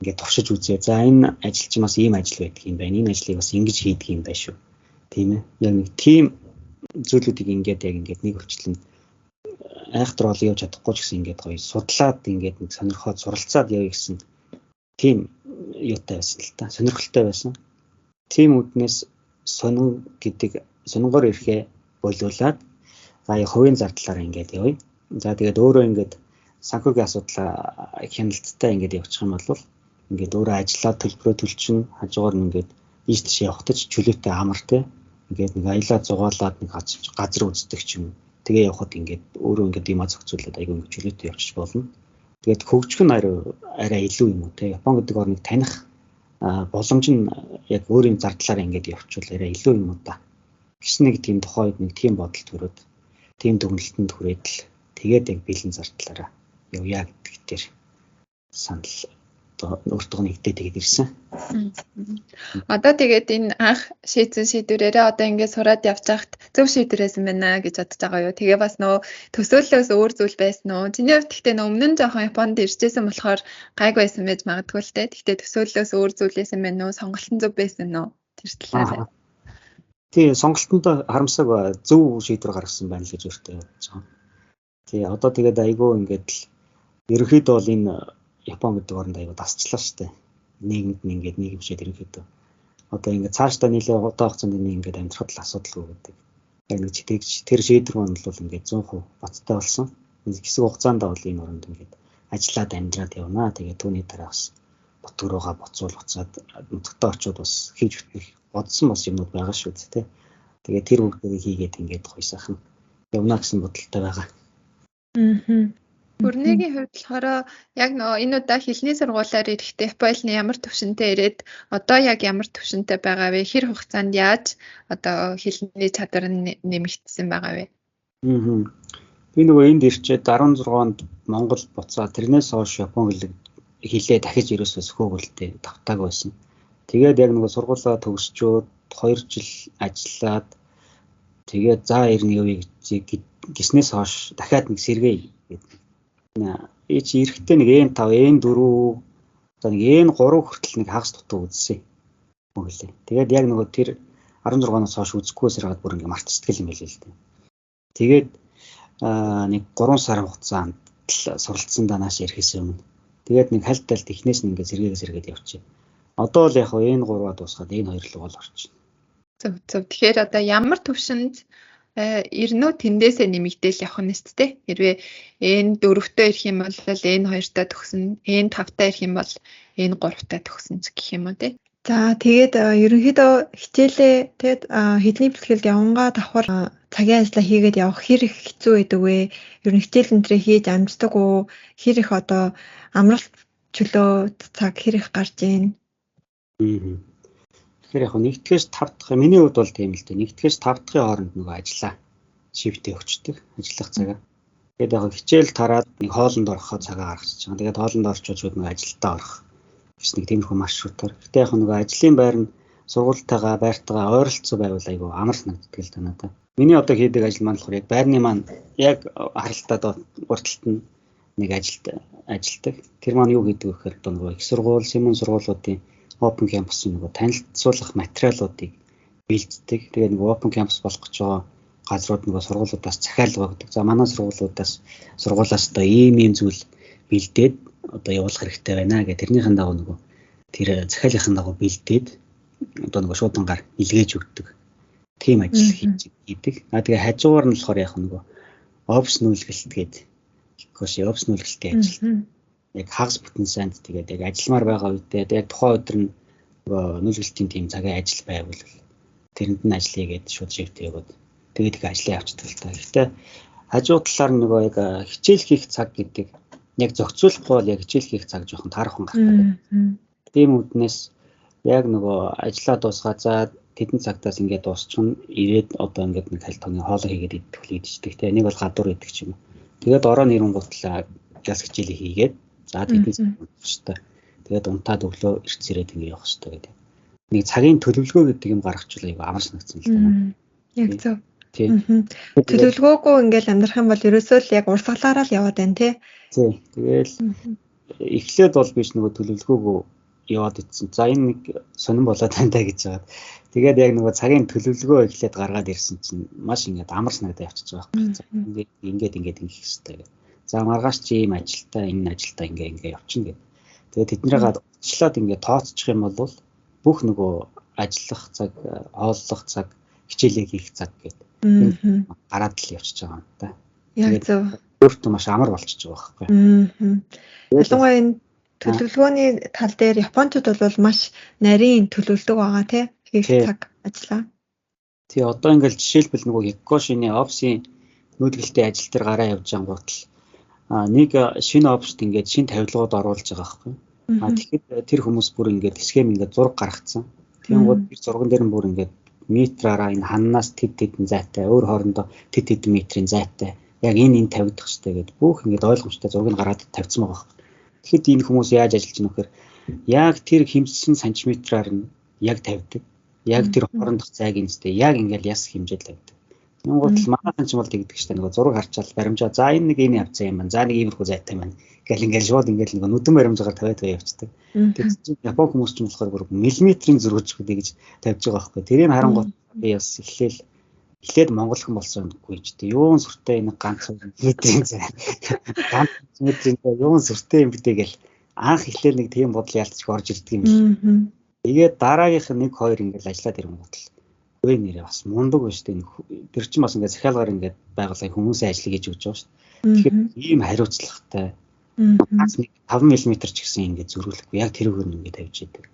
ингээд туршиж үзье. За энэ ажил чинь бас ийм ажил байдаг юм байна. Энэ ажлыг бас ингэж хийдэг юм байна шүү. Тийм ээ. Яг нэг тийм зүйлүүдийг ингээд яг ингээд нэг өвчлэн айхтар бол явж чадахгүй ч гэсэн ингээд гоё судлаад ингээд нэг сонирхоод суралцаад явъя гэсэн тийм юутай байсан л та. Сонирхолтой байсан. Тийм үднээс сонин гэдэг сонингоор ирэхээ болиулаад за хувийн зардлаараа ингээд явъя. За тэгээд өөрөө ингээд санхүүгийн асуудлаа хяналттай ингээд явуучих юм бол ингээд өөрөө ажиллаад төлбөрөө төлчин хажуугаар нь ингээд ийш тийш явахтаа ч чөлөөтэй амар те ингээд нэг аялаа зугаалаад нэг газар үздэг ч юм. Тэгээ явхад ингээд өөрөө ингээд юм зохицуулаад айгүй ингээд чөлөөтэй явчих болно. Тэгээд хөгжих нь арай илүү юм уу те Япон гэдэг орныг таних боломж нь яг өөрийн зардлаараа ингээд явуучвал арай илүү юм уу та. Гэсэн нэг тийм тухайд нэг тийм бодол төрөөд тийм дүгнэлтэнд хүрээд л тэгээд яг бэлэн зардлаараа явъя гэдэг дээр санал өөртөө нэгдээд тэгээд ирсэн. Одоо тэгээд энэ анх шийдсэн шийдвэрээрээ одоо ингээд сураад явж хахад зөв шийдвэрээсэн байна гэж бодож байгаа юу? Тэгээ бас нөө төсөөллөөс өөр зүйл байсан уу? Чиний хувьд гэхдээ нөө өмнө нь жоохон Японд иржсэн болохоор гайг байсан байж магадгүй л те. Гэхдээ төсөөллөөс өөр зүйлээсэн байна уу? Сонголтон зөв байсан уу? Тэр талаар. Тий, сонголтонд харамсаг зөв шийдвэр гаргасан байна л гэж өөртөө бодож байгаа. Тий, одоо тэгээд айгүй ингээд л ерөнхийдөө бол энэ Япон гэдэг оронд айгүй дасчлаа шүү дээ. Нийгэмд нь ингээд нийгэмшээд ерөнхийдөө. Одоо ингээд цаашдаа нийлээ удаа хугацаанд ингээд амьдрахад л асуудалгүй гэдэг. Яг нэг тэр шийдвэр нь бол ингээд 100% баттай болсон. Хэсэг хугацаанд бол энэ оронд ингээд ажиллаад амьдраад явна. Тэгээд түүний дараа бас бот руугаа буцуул буцаад нутагтаа очиод бас хийж бүтэх бодсон бас юмуд байгаа шүү дээ тий. Тэгээд тэр бүгдийг хийгээд ингээд гоё сайхан явна гэсэн бодолтой байгаа. Бүрнэгийн хувьд болохоор яг энэ удаа хэлний сургуулиар ирэхдээ Японы ямар төвшөнтэй ирээд одоо яг ямар төвшөнтэй байгаа вэ? Хэр хугацаанд яаж одоо хэлний чадвар нь нэмэгдсэн байгаа вэ? Би нөгөө энд ирчээд 16-нд Монгол буцаад тэрнээс хойш Япон хэлээ дахиж ерөөсөө сөхөөгүй л дээ тавтааг байсан. Тэгээд яг нөгөө сургуулаа төгсчөөд 2 жил ажиллаад тэгээд за ирнэ явъя гэснээс хойш дахиад нэг сэргээ гэдэг. Чи эрэхтэй нэг N5, N4, одоо нэг N3 хүртэл нэг хагас дутуу үзсэн. Мөглөө. Тэгээд яг нөгөө тэр 16-наас хойш үзэхгүйс хараад бүр ингээ мартчихдаг юм байл л дээ. Тэгээд нэг 3 сар хугацаанд суралцсандаа нааш ирэхээс өмнө. Тэгээд нэг хальт талт ихнээс нь ингээ сэргээд явчихъя. Одоо л яг N3-аа дуусгаад N2 руу бол орчихно. Зөв. Тэгэхээр одоо ямар төвшөнд Ирнэ тэндээсээ нэмэгдээл явах нь шүү дээ. Хэрвээ N 4-тэй ирэх юм бол N 2-тай төгснө, N 5-тай ирэх юм бол N 3-тай төгснө гэх юм уу тий. За тэгээд ерөнхийдөө хичээлээ тэгээд хэдний бэлтгэлд явангаа давхар цагийн ажиллаа хийгээд явах хэр их хэцүү байдаг вэ? Ер нь хичээл энтрээ хийж амждаг уу? Хэр их одоо амралт чөлөө цаг хэр их гарч ийн? Тэгэхээр яг нэгдгээс 5 дахь миний хувьд бол тийм л дээ. Нэгдгээс 5 дахьын хооронд нөгөө ажиллаа шивтээ өгчдөг, ажиллах цагаа. Тэгээд яг хичээл тараад нэг хоолнд орохоо цагаа гаргачих. Тэгээд хоолнд орчиж нөгөө ажилдаа орох гэсэн нэг тиймэрхүү маршрутаар. Гэтэ яг нөгөө ажлын байр нь сургуультайгаа байртайгаа ойролцоо байвал айгүй амар санагддаг л да надад. Миний одоо хийдэг ажил маань болохоор яг байрны маань яг харалтаад урталт нь нэг ажилдаг. Тэр маань юу гэдэг вэ гэхээр нөгөө их сургууль, семин сургуулиудын Open Campus-ийн нөгөө танилцуулах материалуудыг бэлддэг. Тэгээд нөгөө Open Campus болох гэж байгаа газрууд нөгөө сургуулиудаас захиалга өгдөг. За манай сургуулиас одоо ийм зүйл бэлдээд одоо явуулах хэрэгтэй байна гэх тэрнийхэн дагуу нөгөө тэр захиалгын дагуу бэлдээд одоо нөгөө шуудангаар илгээж өгдөг. Тийм ажил хийдэг. Тэгээ хажуугаар нь болохоор яг нөгөө офс нүүлгэлт гэдэг. Офс нүүлгэлтийн ажил. Яг хагас бүтэн санд тэгээд яг ажилламаар байгаа үедээ яг тухайн өдөр нь нүүлгэлтийн тийм цагийн ажил байвал тэрэнд нь ажил хийгээд шууд шивтээ өгөөд тэгээд их ажлаа явуулдаг л та. Гэхдээ хажуу талаар нөгөө яг хичээл хийх цаг гэдэг яг зохицуулахгүй бол яг хичээл хийх цаг жоохон таархан гардаг. Тийм үднээс яг нөгөө ажиллаа дуусгаа за тэдэн цагтаас ингээд дуусчихна ирээд одоо ингээд нэг хальт хогийн хоолоо хийгээд идэх үлээдчихдэг. Тэгээ нэг бол гадуур идэх ч юм уу. Тэгээд ороо нэрэнгуутлаа газ хичээлээ хийгээд за тэдэн цаг дуусчихтай. Тэгээд унтаад өглөө ирцээрээд ингэ явах хэрэгтэй гэдэг. Нэг цагийн төлөвлөгөө гэдэг юм гаргачихлаа айгүй амар санагдсан л да. Яг зөв. Төлөвлөгөөгүй ингээл амьдрах юм бол ерөөсөө л яг урсгалаараа л яваад байна тий. Тэгэл эхлээд бол биш нөгөө төлөвлөгөөгүй яваад ицсэн. За энэ нэг сонирн болоод байна даа гэж байгаа. Тэгээд яг нөгөө цагийн төлөвлөгөө эхлээд гаргаад ирсэн чинь маш ингээд амар санагдаад явчихж байгаа байхгүй. Ингээд ингэх хэрэгтэй гэдэг. За маргааш чи ийм ажилтаа энэ ажилтаа ингээ явчихна гэдэг. Тэгээд тэднийгээ урьдчилаад ингээ тооцчих юм бол бүх нөгөө ажиллах цаг, хооллох цаг, хичээлээ хийх цаг гэдэг гараад л явчихж байгаа юм да. Яг зөв. Өөртөө маш амар болчихж байгаа байхгүй. Ялангуяа энэ төлөвлөгөөний тал дээр Япончууд бол маш нарийн төлөвлөдөг байгаа тий. Хийх цаг ажиллаа. Тий одоо ингээл жишээлбэл нөгөө Hikkoshi-ны офсын нүүдгэлтийн ажил дээр гараа явж ангуутал нэг шинэ офст ингээд шинэ тавилгууд оруулж байгаа байхгүй. Тэгэхээр тэр хүмүүс бүр ингээд схем ингээд зураг гаргацсан. Тэнгууд тэр зурган дээр нь бүр ингээд метраараа энэ ханнаас тэд зайтай, өөр хоорондоо тэд метрийн зайтай. Яг энэ тавигдах хэрэгтэй гэдэг бүх ингээд ойлгомжтой зургийг гараад тавьсан байгаа байхгүй. Тэгэхэд энэ хүмүүс яаж ажиллаж байгаа нөхөр яг тэр хэмжсэн сантиметраар нь яг тавьдаг. Яг тэр хоорондох зайг нэстэй яг ингээд яс хэмжээд тавьдаг. Тэнгууд л манайхан ч юм бол тэгдэг шүү дээ. Нөгөө зураг харчаал баримжаа. За энэ нэг энэ явцсан юм байна. За нэг иймэрхүү зайтай байна. Гэл ингээд шууд ингээд нөгөө нүдэн баримжаагаар тавиад явцдаг. Тэгээд чинь Япон хүмүүс ч болохоор бүр миллиметрийн зургуулж өгдөө гэж тавьж байгаа байхгүй. Тэрийг харангуут би бас эхлээд монголхон болсон үгүй ч дээ. Юун сүртэй энэ ганц метрийн зай. Ганц метрийн юун сүртэй юм битээ гэл анх эхлээл нэг тийм бодол ялцчих орж ирдэг юм шиг. Тэгээд дараагийнх нь 1-2 ингээд ажиллаад ирэнгүүт л өө нэрээ бас мундаг ба штэ. Тэр чинь бас ингээд захиалгаар ингээд байгалаа хүмүүсийн ажлыг хийж өгч байгаа штэ. Тэгэхээр ийм хариуцлагатай 5 мм ч гэсэн ингээд зөрүүлэхгүй яг тэр өгөр нь ингээд тавьж идэг.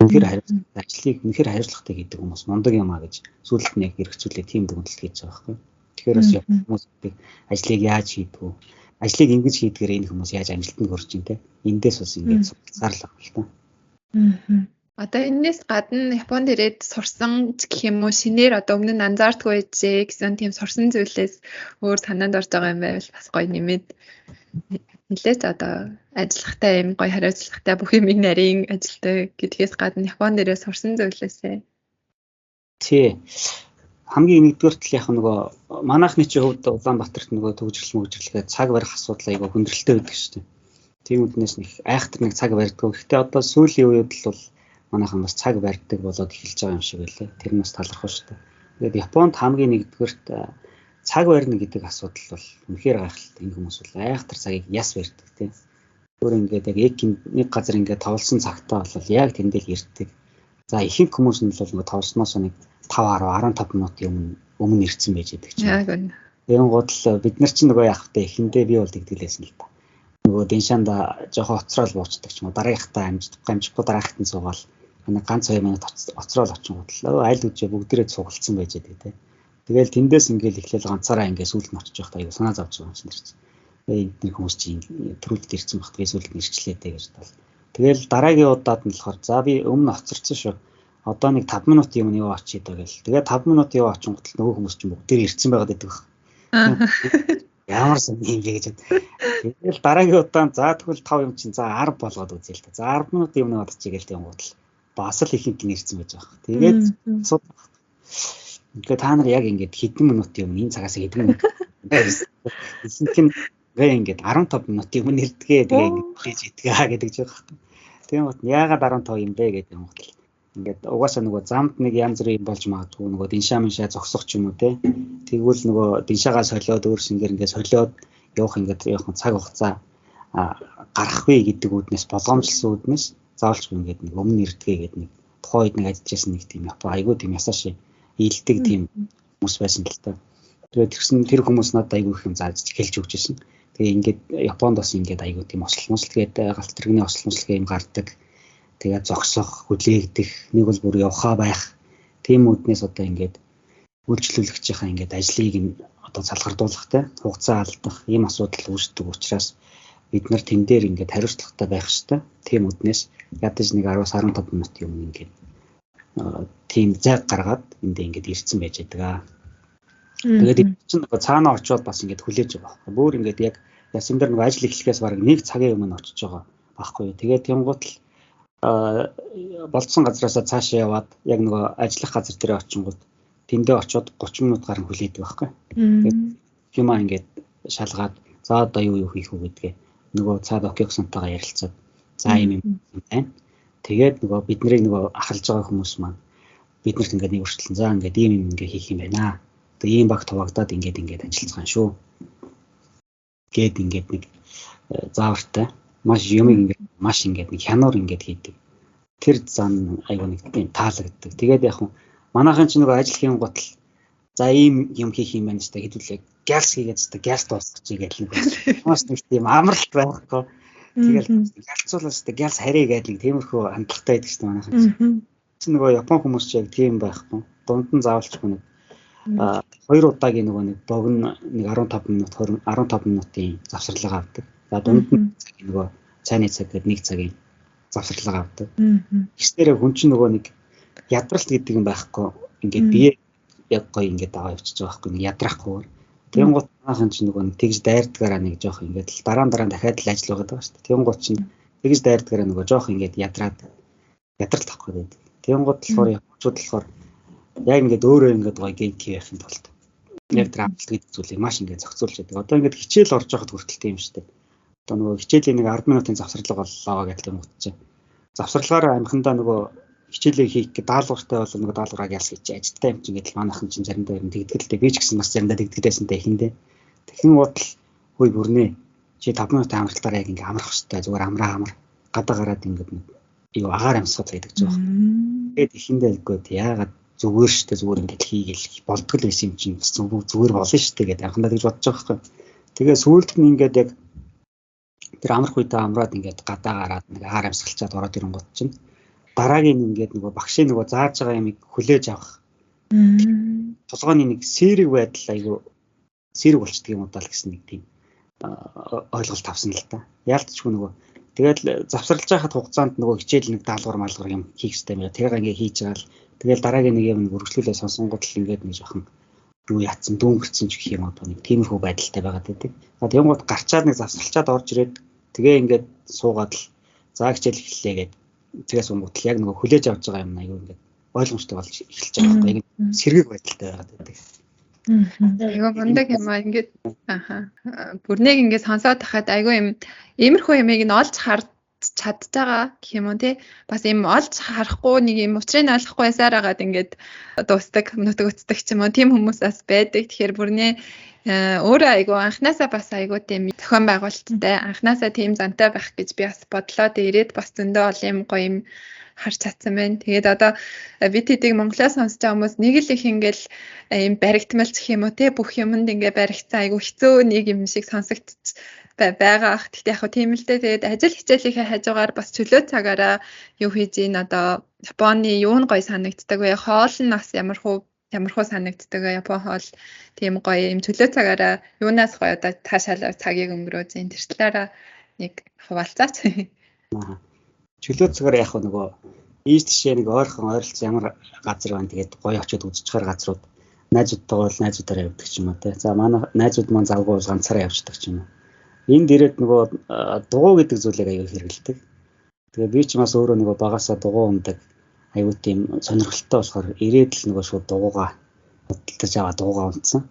Үнэхээр хариуцлагатай ажлыг үнэхээр хариуцлагатай хийдэг хүмүүс мундаг юм а гэж сүүлд нь яг хэрэгцүүлээ тийм дүгнэлт хийж байгаа байхгүй. Тэгэхээр бас хүмүүс ажлыг яаж хийдэг вэ? Ажлыг ингэж хийдгээр энэ хүмүүс яаж амжилтанд хүрч ин тэ. Эндээс бас ингээд судалсаар л байгаа л та. Одоо энэс гадна Японд ирээд сурсан гэх юм уу шинээр одоо өмнө нь анзаардгүй байжээ гэсэн тийм сурсан зүйлээс өөр санаанд орж байгаа юм байвал бас гоё нэмээд нэлээд одоо ажиллахтай юм гоё хариуцлагатай бүх юмыг нарийн ажилтай гэдгээс гадна Японд ирээд сурсан зүйлээсээ. Тий. Хамгийн нэгдүгээр тал яг нөгөө манайхны чинь хувьд Улаанбаатарт нөгөө төгжрөл цаг барих асуудал айгаа хүндрэлтэй байдаг шүү дээ. Тийм үднээс нэг айхтар нэг цаг барьдаг. Гэхдээ одоо сүүлийн үед л бол манайхан бас цаг барьдаг болоод эхэлж байгаа юм шиг байлээ. Тэр нь бас талархав шүү дээ. Тэгээд Японд хамгийн нэгдүгээрт цаг барьна гэдэг асуудал бол үнэхээр гайхалтай. Энэ хүмүүс бол айхтар цагийг яс барьдаг тийм. Өөр ингээд яг нэг газар ингээд товлсон цагтаа бол яг тэндэл ирдэг. За ихэнх хүмүүс нь бол нөгөө товлсноос нэг 5 10 15 минутын өмнө ирсэн байж байдаг чинь. Яг үнэ. Тэгэн гол бид нар чинь нөгөө яах вэ? Эхэндээ би бол тэгдгэлээсэн л та. Нөгөө деншаанда жоохон оцрол буучдаг ч юм уу. Дараагийнхтаа амжихгүй дараагт нь суугаал. Ганц 2 минут оцрол очингууд л аль үжээ бүгдээрээ цугалцсан байж байдаг те. Тэгэл тэндээс ингээл эхлээл ганцаараа ингээ сүүлд нь очиж байхдаа аюу санаа зовж байгаа юм чинь тэр чинь. Эдгээр хүмүүс чинь төрөлд ирсэн багт сүүлд нь ирчлээтэй гэж бол. Тэгэл дараагийн удаад нь болохоор за би өмнө оцорсон шүү. Одоо нэг 5 минутын өмнө юу очие даа гэл. Тэгээ 5 минутын юу очингууд л нөгөө хүмүүс чинь бүгдээр ирсэн байгаад байдаг. Ямар сан юм бэ гэж. Тэгэл дараагийн удаан за тэгвэл 5 юм чинь за 10 болгоод үзье л та. За 10 минутын өмнө очие гээл тэнгууд л бас л ихэнх нь ирсэн байж байгаа. Тэгээд ингээ та нар яг ингээд хэдэн минутын өмнө энэ цагаас хэдэн минут ихэнх нь ингээд 15 минутын өмнө ирдгээ тэгээ ингээд хийж идгээ гэдэг ч байгаа. Тийм бот яагаад 15 юм бэ гэдэг юм бол ингээд угаасаа нөгөө замд нэг янз бүрийн болж магадгүй нөгөө диншаа миншаа зогсох ч юм уу те. Тэгвэл нөгөө диншаагаа солиод өөрсөнгээр ингээд солиод явах цаг хугацаа гарахгүй гэдэг үүднээс болгоомжлсон үүднээс заавалч ингээд нэг өмнө ирдгээ гэдэг нэг тухайн үед нэг ажиллаж байсан нэг тийм айгүй тийм ясааши ийдэг тийм хүмүүс байсан л та. Тэгээд тэр хүмүүс надад айгүй их юм зааж хэлж өгч байсан. Тэгээ ингээд Японд бас ингээд айгүй тийм ослол тэгээд галт тэрэгний ослол юм гардаг. Тэгээд зогсох, хүлээгдэх, нэг бол бүр явхаа байх. Тийм үүднээс одоо ингээд үйлчлүүлэгчийнхаа ингээд ажлыг нь одоо салгардуулахтай хугацаа алдах ийм асуудал үүсдэг учраас бид нар тэн дээр ингээд хариуцлагатай байх хэрэгтэй. Тийм үүднээс ядаж нэг 10-15 минутын өмнө ингээд тийм зайг гаргаад эндээ ингээд ирсэн байж байгаа. Тэгээд чинь нөгөө цаанаа очиод бас ингээд хүлээж байгаа байхгүй. Бүр ингээд яг ясан дээр нөгөө ажил эхлэхээс бараг 1 цагийн өмнө очиж байгаа байхгүй. Тэгээд тэнгуут л болцсон газараасаа цаашаа яваад яг нөгөө ажиллах газар дээр очингууд тэндээ очиод 30 минут гарan хүлээдэг байхгүй. Тэгээд юмаа ингээд шалгаад за одоо юу хийх үү гэдгээ нөгөө цаад океоксонтойгоо ярилцаад за юм байна. Тэгээд нөгөө бид нарыг нөгөө ахалж байгаа хүмүүс маань биднэрт ингээд нэг өршлөн за ингээд ийм юм ингээд хийх юм байна. Одоо ийм баг туваагдаад ингээд ажиллацгаан шүү. Гэт ингээд нэг заавартай маш юмыг ингээд маш ингээд нэг хянуур ингээд хийдэг. Тэр зан айгүй нэг тийм таалагддаг. Тэгээд яг манайхан ч нөгөө ажил хийн гутал за ийм юм хийх юм байна штэ хэдүүлээ галс хийгээд штэ галс дуусчих гээл нэг. Маш нэг тийм амралт байхгүй. Тэгэл галцуулаад штэ галс харьяа гэдэг нэг тиймэрхүү хандлагатай байдаг штэ манайхан. Чи нөгөө Япон хүмүүс ч яг тийм байхгүй. Дунд нь заавалчгүй нэг 2 удаагийн нөгөө нэг богино нэг 15 минут 15 минутын завсарлага авдаг. За дунд нь нөгөө цайны цаг гэдэг 1 цагийн завсарлага авдаг. Ихсдэрээ хүн чинь нөгөө нэг ядралт гэдэг юм байхгүй. Ингээд бие яг гоё ингээд аваа явчихж байгаа байхгүй. Нэг ядрахгүй. Тэнгуут манайхан чинь нөгөө нэг тэгж дайрдгаараа нэг жоох ингээд л дараа дахиад л ажил байгаа шүү дээ. Тэнгуут чинь тэгж дайрдгаараа нөгөө жоох ингээд ядраад ядралт авахгүй байдаг. Тэнгуут болохоор явчууд болохоор яг ингээд өөрөө ингээд гоё гейм хийхин тулд яг тэр амжилт гэдэг зүйлийг маш ингээд зохицуулж яадаг. Одоо ингээд хичээл орж байхад хүртэл тийм шүү дээ. Одоо нөгөө хичээлийн нэг 10 минутын завсарлага боллоо гэдэг юм утчаа. Завсарлагаараа амхандаа нөгөө хичээлээ хийх гэдэг даалгавартай бол нөгөө даалгавраа ялс хийж ажилттай юм чинь гэдэг л манайхан чинь заримдаа юм тэгдгэлтэй би ч гэсэн бас заримдаа тэгдгэлээсэнтэй ихэндээ. Тэхэн бодол хөөе бүрнээ чи 5 минутын амралтаараа яг ингээд амрах хэрэгтэй зүгээр амар гадаа гараад ингээд юу агаар амсгал байдаг ч байна. Тэгээд ихэндээ үгүй яагаад зүгээр штэ зүгээр ингээд хийгээл болдгол байсан юм чинь зүгээр болно штэ гэдэг анхандаа тэгж бодож байгаа байхгүй. Тэгээ сүүлд нь ингээд яг тэр амрах үедээ амраад ингээд гадаа гараад нэг агаар амсгалчаад ороод ирэнгууд чинь дараагийн ингээд нөгөө багшийн нөгөө зааж байгаа ямыг хүлээж авах. Толгойн нэг сэрэг байдал айгу сэрэг болчдөг юм удаа л гэсэн нэг тийм ойлголт авсан л та. Яалтчгүй нөгөө тэгэл завсарлаж байхад хугацаанд нөгөө хичээл нэг даалгавар малгар юм хийх хэрэгтэй байна. Тэрийг ингээ хийж байгаа л тэгэл дараагийн нэг юм үргэлжлүүлээ сонсонгууд л ингээд нэг жоохон юу яатсан дүүнгэрсэн ч гэх юм одоо нэг тиймэрхүү байдалтай байгаад байдаг. Тэгэнгუთ гарчаад нэг завсарлчаад орж ирээд тэгээ ингээд суугаад л за хичээл эхэллээ гэдэг. Тэгээс өмнө яг нөгөө хүлээж авч байгаа юм аюу ингээд ойлгомжтой болж эхэлж байгаа байхгүй. Яг сэргийг байдалтай байгаад байдаг. Айгу мундаг юм аа ингээд бүрнийг ингээд сонсоод тахад айгу юм иймэрхүү юмыг нь олж чадж байгаа гэх юм уу тий. Бас юм олж харахгүй нэг юм учрыг ойлгохгүй байсаар агаад ингээд дуустдаг, нутагцдаг ч юм уу. Тим хүмүүс бас байдаг. Тэгэхээр бүрнээ өөрөө айгу анханасаа бас айгу тийм зохион байгуулалттай анханасаа тийм зантай байх гэж би бас бодлоо. Тэгээд ирээд бас зөндөө олон юм гоё юм харж чадсан байна. Тэгээд одоо бид хэдийг Монголоос сонсож байгаа хүмүүс нэг л их ингээл юм баригдмал гэх юм уу те бүх юмд ингээ баригдсан айгу хэцүү нэг юм шиг сонсогдож байгаа ах. Тэгтээ яг хөө тийм л дээ. Тэгээд ажил хичээлийнхээ хажуугаар бас чөлөө цагаараа юу хийж ийн одоо Японы юу нь гоё санагддаг вэ? Хоол нь бас ямархуу санагддаг Япон хоол тийм гоё юм чөлөө цагаараа юунаас гоё одоо таашаалаа цагийг өнгөрөөж ийн тэр талаараа нэг хуваалцаач. Чөлөө цагаар яг нөгөө ийш тишээ нэг ойрхон ойролцсон ямар газар байна тэгээд гоё очиод үзчихээр газрууд найзуудтайгаа бол найзуудаараа явдаг ч юм уу те. За манай найзууд маань завгүй бол ганцаараа явждаг ч юм уу. Энд ирээд нөгөө дугуй гэдэг зүйлийг аягүй хэрэгэлдэг. Тэгээ би ч бас өөрөө нөгөө багасаа дугуй ундаг аягүй тийм сонирхолтой болохоор ирээд л нөгөө шууд дугуйгаа бодлож аваад дугуйгаа унтсан.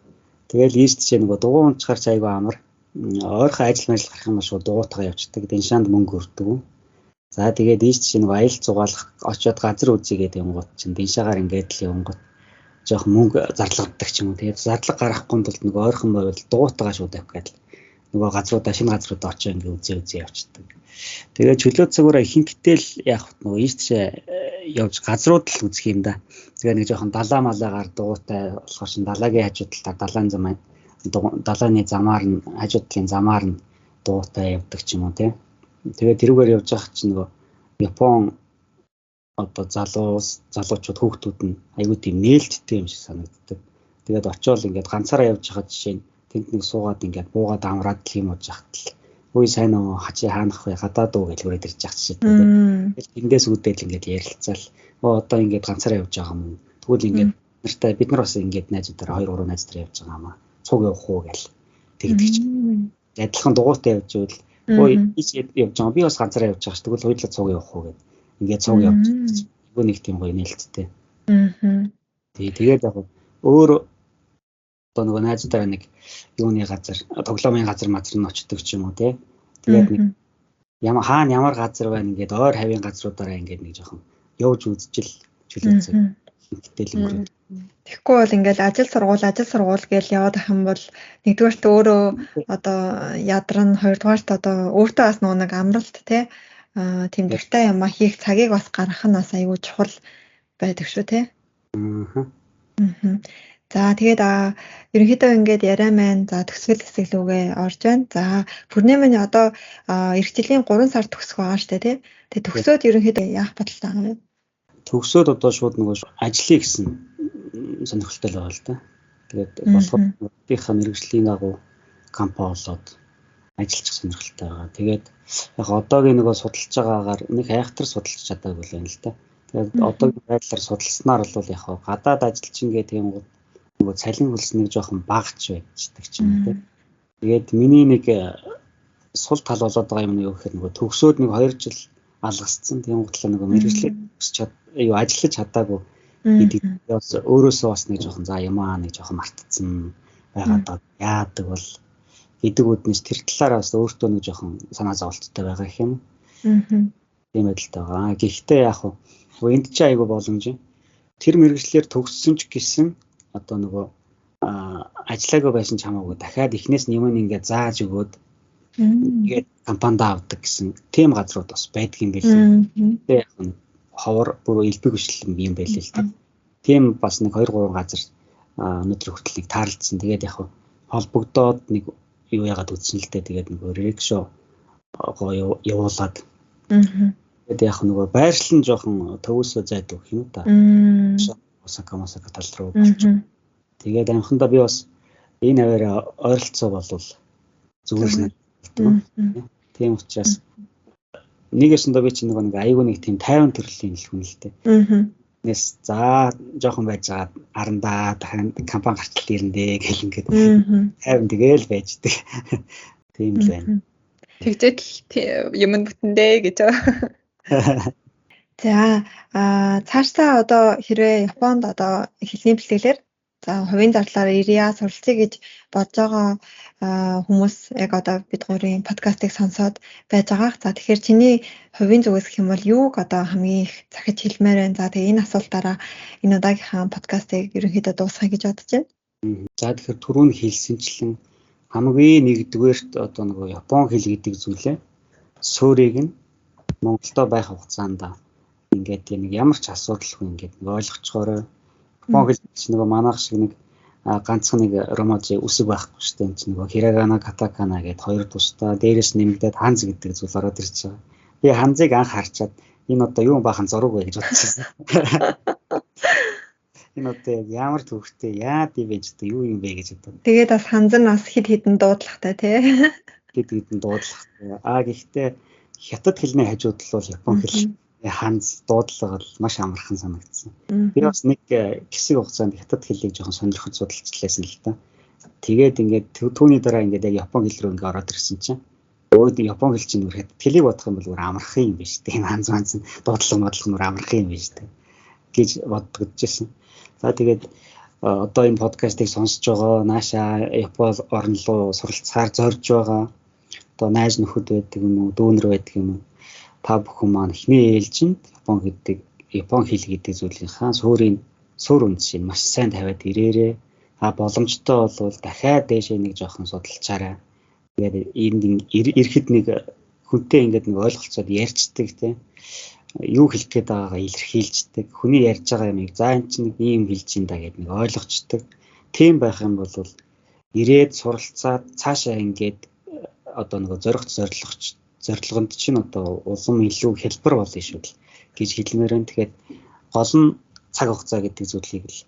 Тэгэл ийш тишээ нөгөө дугуй унтчихар ч аягүй амар. Ойрхон ажил мэл гарах юм шүү дугуйтайгаа явждаг. Деншаанд мөнгө өрдөг. За тэгээд ийш тишээ нөгөө аялал зугаалах очиод газар үзьгээд явгот чинь деншаагаар ингээд л явгот жоох мөнгө зарлагддаг ч юм уу. Тэгээд зарлага гарахгүй тулд нөгөө ойрхон байвал дугуйтайгаа шууд явах гэдэг. Нөгөө газруудаа шинэ газруудаа очиж ингээд үзээ явчихдаг. Тэгээд чөлөө цагаараа ихэнхдээ л яг нөгөө ийш тишээ явж газрууд л үзэх юм да. Тэгээд нэг жоохон далаа малаагаар дугуйтай болохоор шин далаагийн хажууд талаар далаан зам далааны замаар нь хажууд талын замаар нь дугуйтай явдаг ч юм уу тий. Тэгээд тэрүүгээр явж байгаа чинь нөгөө Япон одоо залуучууд хүүхдүүд нь аягүй тийм нээлттэй юм шиг санагддаг. Тэгээд очиод ингээд ганцаараа явж байгаа жишээ нь тэнд нэг суугаад ингээд буугаад амраад тийм болж яхад л үгүй сайн уу хачи хаанах вэ гадаад уу гэж үрээд ирж байгаа жишээ тийм. Тэгээд тэндээс үүдэл ингээд ярилцаал одоо ингээд ганцаараа явж байгаа юм. Тэгвэл ингээд нартай бид нар бас ингээд найзуудаараа 2 3 найзтайгаа явж байгаа юм аа. Цуг явах уу гэл тэгдэг чинь. Адилхан дугуйтай явж ивэл ой ич явж байгаа би бас ганцаараа явж байгаа ш. Тэгвэл хоёулаа цуг явах уу гэд ингээд цуг явж байгаа. Нэг тийм гоё нээлттэй. Тэгээд яг өөр одоо нөгөө найзуудаараа нэг юуны газар тоглоомын газар мазар нь очдөг ч юм уу тий. Тэгээд нэг ямар газар байна ингээд ойр хавийн газруудаараа ингээд нэг жоохон явж үзчихэл чөлөөцөө. Гэтэл өнгөрөө. Тэгэхгүй бол ингээд ажил сургууль гэж яваад ах юм бол нэгдүгээрт өөрөө одоо ядарна, хоёрдугаарт одоо өөртөө бас нэг амралт тий тийм дуртай юм хийх цагийг бас гаргах нь бас аюул чухал байдаг шүү тий. За тэгээд ерөнхийдөө ингээд яриа маань за төгсгөл хэсэг лүүгээ орж байна. За бүрнээ маань одоо эх жилийн 3 сар төгсөх байгаа шүү дээ тий. Тэгээд төгсөөд ерөнхийдөө яах бодолтой байгаа юм? Төгсөөд одоо шууд нөгөө ажлыг гэсэн сонирхолтой л байгаа л да. Тэгээд болохоор өөрийнхөө мэргэжлийн дагуу компани болоод ажиллах сонирхолтой байгаа. Тэгээд яг одоогийн нөгөө судалж байгаагаар нэг айхтар судалж чадаагүй л байна л да. Тэгээд одоогийн байдлаар судалснаар бол яг гадаад ажилчин гэх тийм нөгөө цалин хөлснийг жоохон багч байждаг ч юм уу. Тэгээд миний нэг сул тал болоод байгаа юм нь юу гэхээр нөгөө төгсөөд нэг 2 жил алгасцсан тийм утлаа нөгөө мэргэжлийг ажиллаж чадаагүй гэдэг өөрөөсөө бас нэг жоохон за юм аа нэг жоохон мартцсан байгаад яадаг бол гэдэг үднэс тэр талаараа бас өөртөө нэг жоохон санаа зовлттой байгаа юм. Тийм байдалтай байгаа. Гэхдээ яг хөө энд чи айгүй боломж. Тэр мэргэжлэр төгссөн ч гэсэн одоо нөгөө ажиллаагүй байсан ч хамаагүй дахиад эхнээс нь юм ингээд зааж өгөөд ингээд компанид авдаг гэсэн тийм газрууд бас байдаг юм билээ. Тэгээ яг ховор бүр элбэг хөшлөм юм байлээ л дээ. Тийм бас нэг 2 3 газар өнөөдөр хүртэл нэг таарлцсан. Тэгээд яг холбогдоод нэг юу яагаад үтсэн л дээ. Тэгээд нөгөө рекшо явуулаад. Тэгээд яг нөгөө байршил нь жоохон төвөөсөө зайд өгөх юм да. Осака тал руу болчих. Тэгээд амхандаа би бас энэ аваараа ойролцоо болвол зүгээр шнэ. Тийм учраас нэгэсэндээ би чинь нэг аягүй нэг тийм 50 төрлийн л хүн л дээ. Нэс за жоохон байж байгаа арандаа дахин компани гарчлал ирэндээ гэл ингээд 50 тэгэл байждаг. Тийм л байна. Тэгжэл юм бүтэндээ гэж. За цаашдаа одоо хэрвээ Японд одоо хэлний бэлтгэлээр За хувийн зарлаараа ирье суралцъя гэж бодож байгаа хүмүүс яг одоо бид гурийн подкастыг сонсоод байж байгаах. За тэгэхээр чиний хувийн зүгээс гэх юм бол юуг одоо хамгийн их захиж хэлмээр байна. За тэгээ энэ асуултаараа энэ удаагийнхаа подкастыг ерөнхийдөө дуусгая гэж бодож байна. За тэгэхээр түрүүн хэлсэнчлэн хамгийн нэгдүгээрт одоо нөгөө Япон хэл гэдэг зүйлээ суурийг нь Монголдо байх хугацаанд ингээд нэг ямар ч асуудалгүй ингээд нэг ойлгоцгоорой. Япон хэл чинь нөгөө манайх шиг нэг ганцхан нэг роможи үсэг байхгүй шүү дээ. Чинь нөгөө хирагана, катакана гэдэг хоёр тусдаа дээрээс нэмэгдээд ханз гэдэг зүйл ороод ирж байгаа. Би ханзыг анх харчаад энэ одоо юу бахан зураг вэ гэж бодчихсон. Энэ одоо ямар төвхтэй яа дий байж одоо юу юм бэ гэж бодсон. Тэгээд бас ханз нь бас хэд хэдэн дуудлагатай тий. Хэд хэдэн дуудлагатай. Гэхдээ хятад хэлний хажууд л бол Япон хэл ханз дуудлага бол маш амархан санагдсан. Би бас нэг хэсэг хугацаанд хятад хэлийг жоохон сонирхож судалжлаасан л та. Тэгээд ингээд түүний дараа ингээд яг Япон хэл рүү ингээд ороод ирсэн чинь өөд Япон хэл чинь хятад хэлийг бодох юм бол өөр амархан юм биш үү? Энэ ханз дуудлага өөр амархан юм биш үү? гэж боддогдчихсэн. За тэгээд одоо энэ подкастыг сонсож байгаа нааша Япон орн руу суралцахаар зорж байгаа одоо найз нөхөд байдаг юм уу, дүүнэр байдаг юм уу? Та бүхэн маань эхний ээлжинд Япон хэл гэдэг зүйлийнхаа суурь үндсийг маш сайн тавиад ирээрээ. Боломжтой бол дахиад дээшээ нэг жоохон судалчаарай. Тэгээд энд ирэхэд нэг хүнтэй ингээд нэг ойлголцоод ярьцдаг тийм. Юу хэлэх гээд байгаагаа илэрхийлждэг. Хүний ярьж байгаа юмыг за энэ чинь ийм хэлж ин да гэдэг нэг ойлгочдөг. Тийм байх юм бол ирээд суралцаад цаашаа ингээд одоо нэг зорилгонд чинь одоо улам илүү хэлбэр болно шүү дээ гэж хэлмээр байна. Тэгэхээр гол нь цаг хугацаа гэдэг зүйлийг л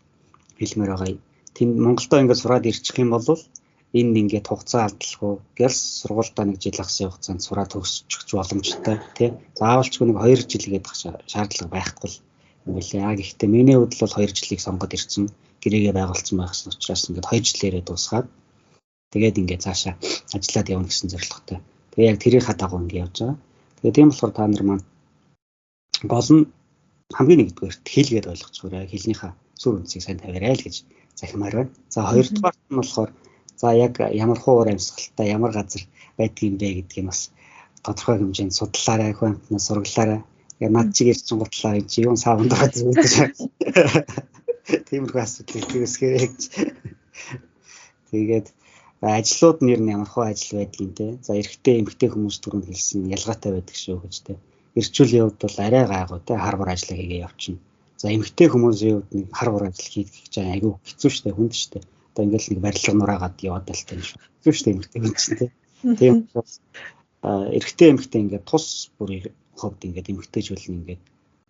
хэлмээр байгаа. Тэнд Монголдо ингээд сураад ирчих юм бол энд ингээд хугацаа алдахгүй гэл сургуультай нэг жил ахсан хугацаанд сураад төгсчих боломжтой тий. Заавалчгүй нэг 2 жил гэдэг шаардлага байхгүй юм билээ. Гэхдээ миний хувьд бол 2 жилийг сонгоод ирсэн. Гэрээгээ байгуулсан байсан учраас ингээд 2 жилээрээ дуусгаад тэгээд ингээд цаашаа ажиллаад явна гэсэн зорилготой. Тэгээ яг тэрийн хадагуу ингээд явж байгаа. Тэгээ тийм болохоор та нар маань гол нь хамгийн нэгдүгээрт хэлгээд ойлгоцгоорой. Хэлнийхээ суурь үндсийг сайн тавиарай л гэж захимаар байна. За хоёрдугаарт нь болохоор за яг ямар хуур амьсгалтай ямар газар байдгийг бэ гэдгийг бас тодорхой хэмжээнд судлаарай, хөнтнөөс сураглаарай. Яг над чиг ирсэн гутлаа энэ чи юу савнд байгаа зүйл гэж. Тиймэрхүү асуудлыг үүсгээрэй гэж. Тэгээд ажлууд нэр нь ямар хөө ажил байдгийг те. За эрэгтэй эмэгтэй хүмүүс түрүүнд хэлсэн ялгаатай байдаг шүү гэж те. Ирчүүлийн хувьд бол арай гайгүй те хар бор ажил хийгээ явчихна. За эмэгтэй хүмүүсийн хувьд нэг хар бор ажил хийх гэж айгүй хэцүү шттэ хүнд шттэ. Одоо ингээл нэг барилга нураагаад яваад талтай юм шүү. Хэцүү шттэ эмэгтэй хүн чинь те. Тийм учраас эрэгтэй эмэгтэй ингээд тус бүрийн хувьд ингээд эмэгтэйжүүл нь ингээд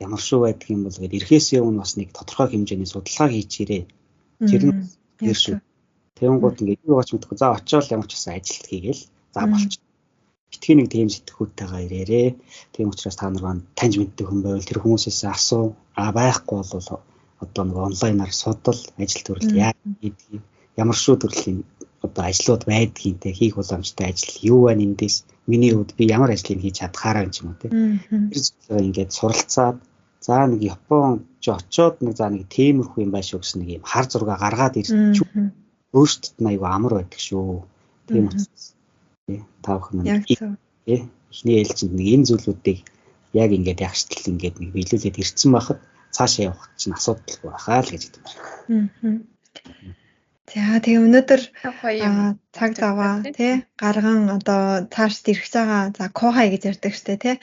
ямар шүү байдаг юм бол гээд эрхээсээ өмнө бас нэг тодорхой хэмжээний судалгаа хийчихээрээ. Тэр нь тэр шүү. Тэнгууд ингээд юу гооч мэдгүй за очиод ямар ч гэсэн ажилт хийгээл за болчих. Битгий нэг тийм сэтгхүүтэйгээ ирээрээ. Тийм учраас та нар маань таньж мэддэг хүн байвал тэр хүмүүсээс асуу. Байхгүй бол одоо нэг онлайнаар судал ажил төрөл яа гэдгийг ямар шүү төрлийн одоо ажлууд байдгийг те хийх боломжтой ажил юу байна эндээс миний хувьд би ямар ажлыг хийж чадхаараа юм ч юм уу те. Тэр зүйлээ ингээд суралцаад за нэг Японд очиод нэг за нэг тиймэрхүү юм байшгүй гэсэн нэг юм хар зураг гаргаад ирчих. Өөртөө аюу амар байдаг шүү. Тийм учраас та бүхэн эхний ээлжинд нэг энэ зүйлүүдийг яг ингээд ягштал ингээд нэг биелүүлээд ирсэн байхад цаашаа явах чинь асуудалгүй байхаа л гэж хэлдэг. За тэгээ өнөөдөр цаг заваа тий гарган одоо цааш ирэх байгаа за кохай гэж ярьдаг штэ тий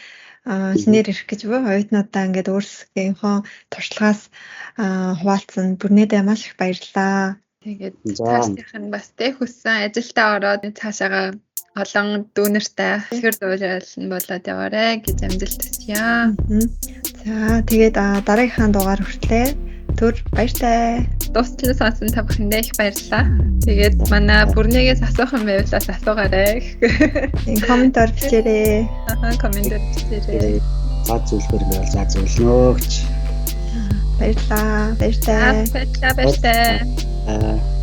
эхнэр ирэх гэж буй оюутнуудаа ингээд өөрсдийнхөө туршлагаас хуваалцсан бүрнээдээ маш их баярлалаа. Тэгээд цаашдынх нь бас тий хүссэн ажилдаа ороод цаашаага олон дүүнертэй хэлхэр дуурайлан болоод яваарэ гэж амжилт хүсье. За тэгээд дараагийнхаа дугаар хүртлээ түр баяртай. Дуусчлан сонсон та бүхэндээ их баярлалаа. Тэгээд манай бүрнээс асуух юм байвал бас асуугаарай. Комментээр бичээрэй. Комментээр бичээрэй. За зөвлөхөр байвал за зөвлөнөөч. Баярлалаа. Баяртай. Баяртай.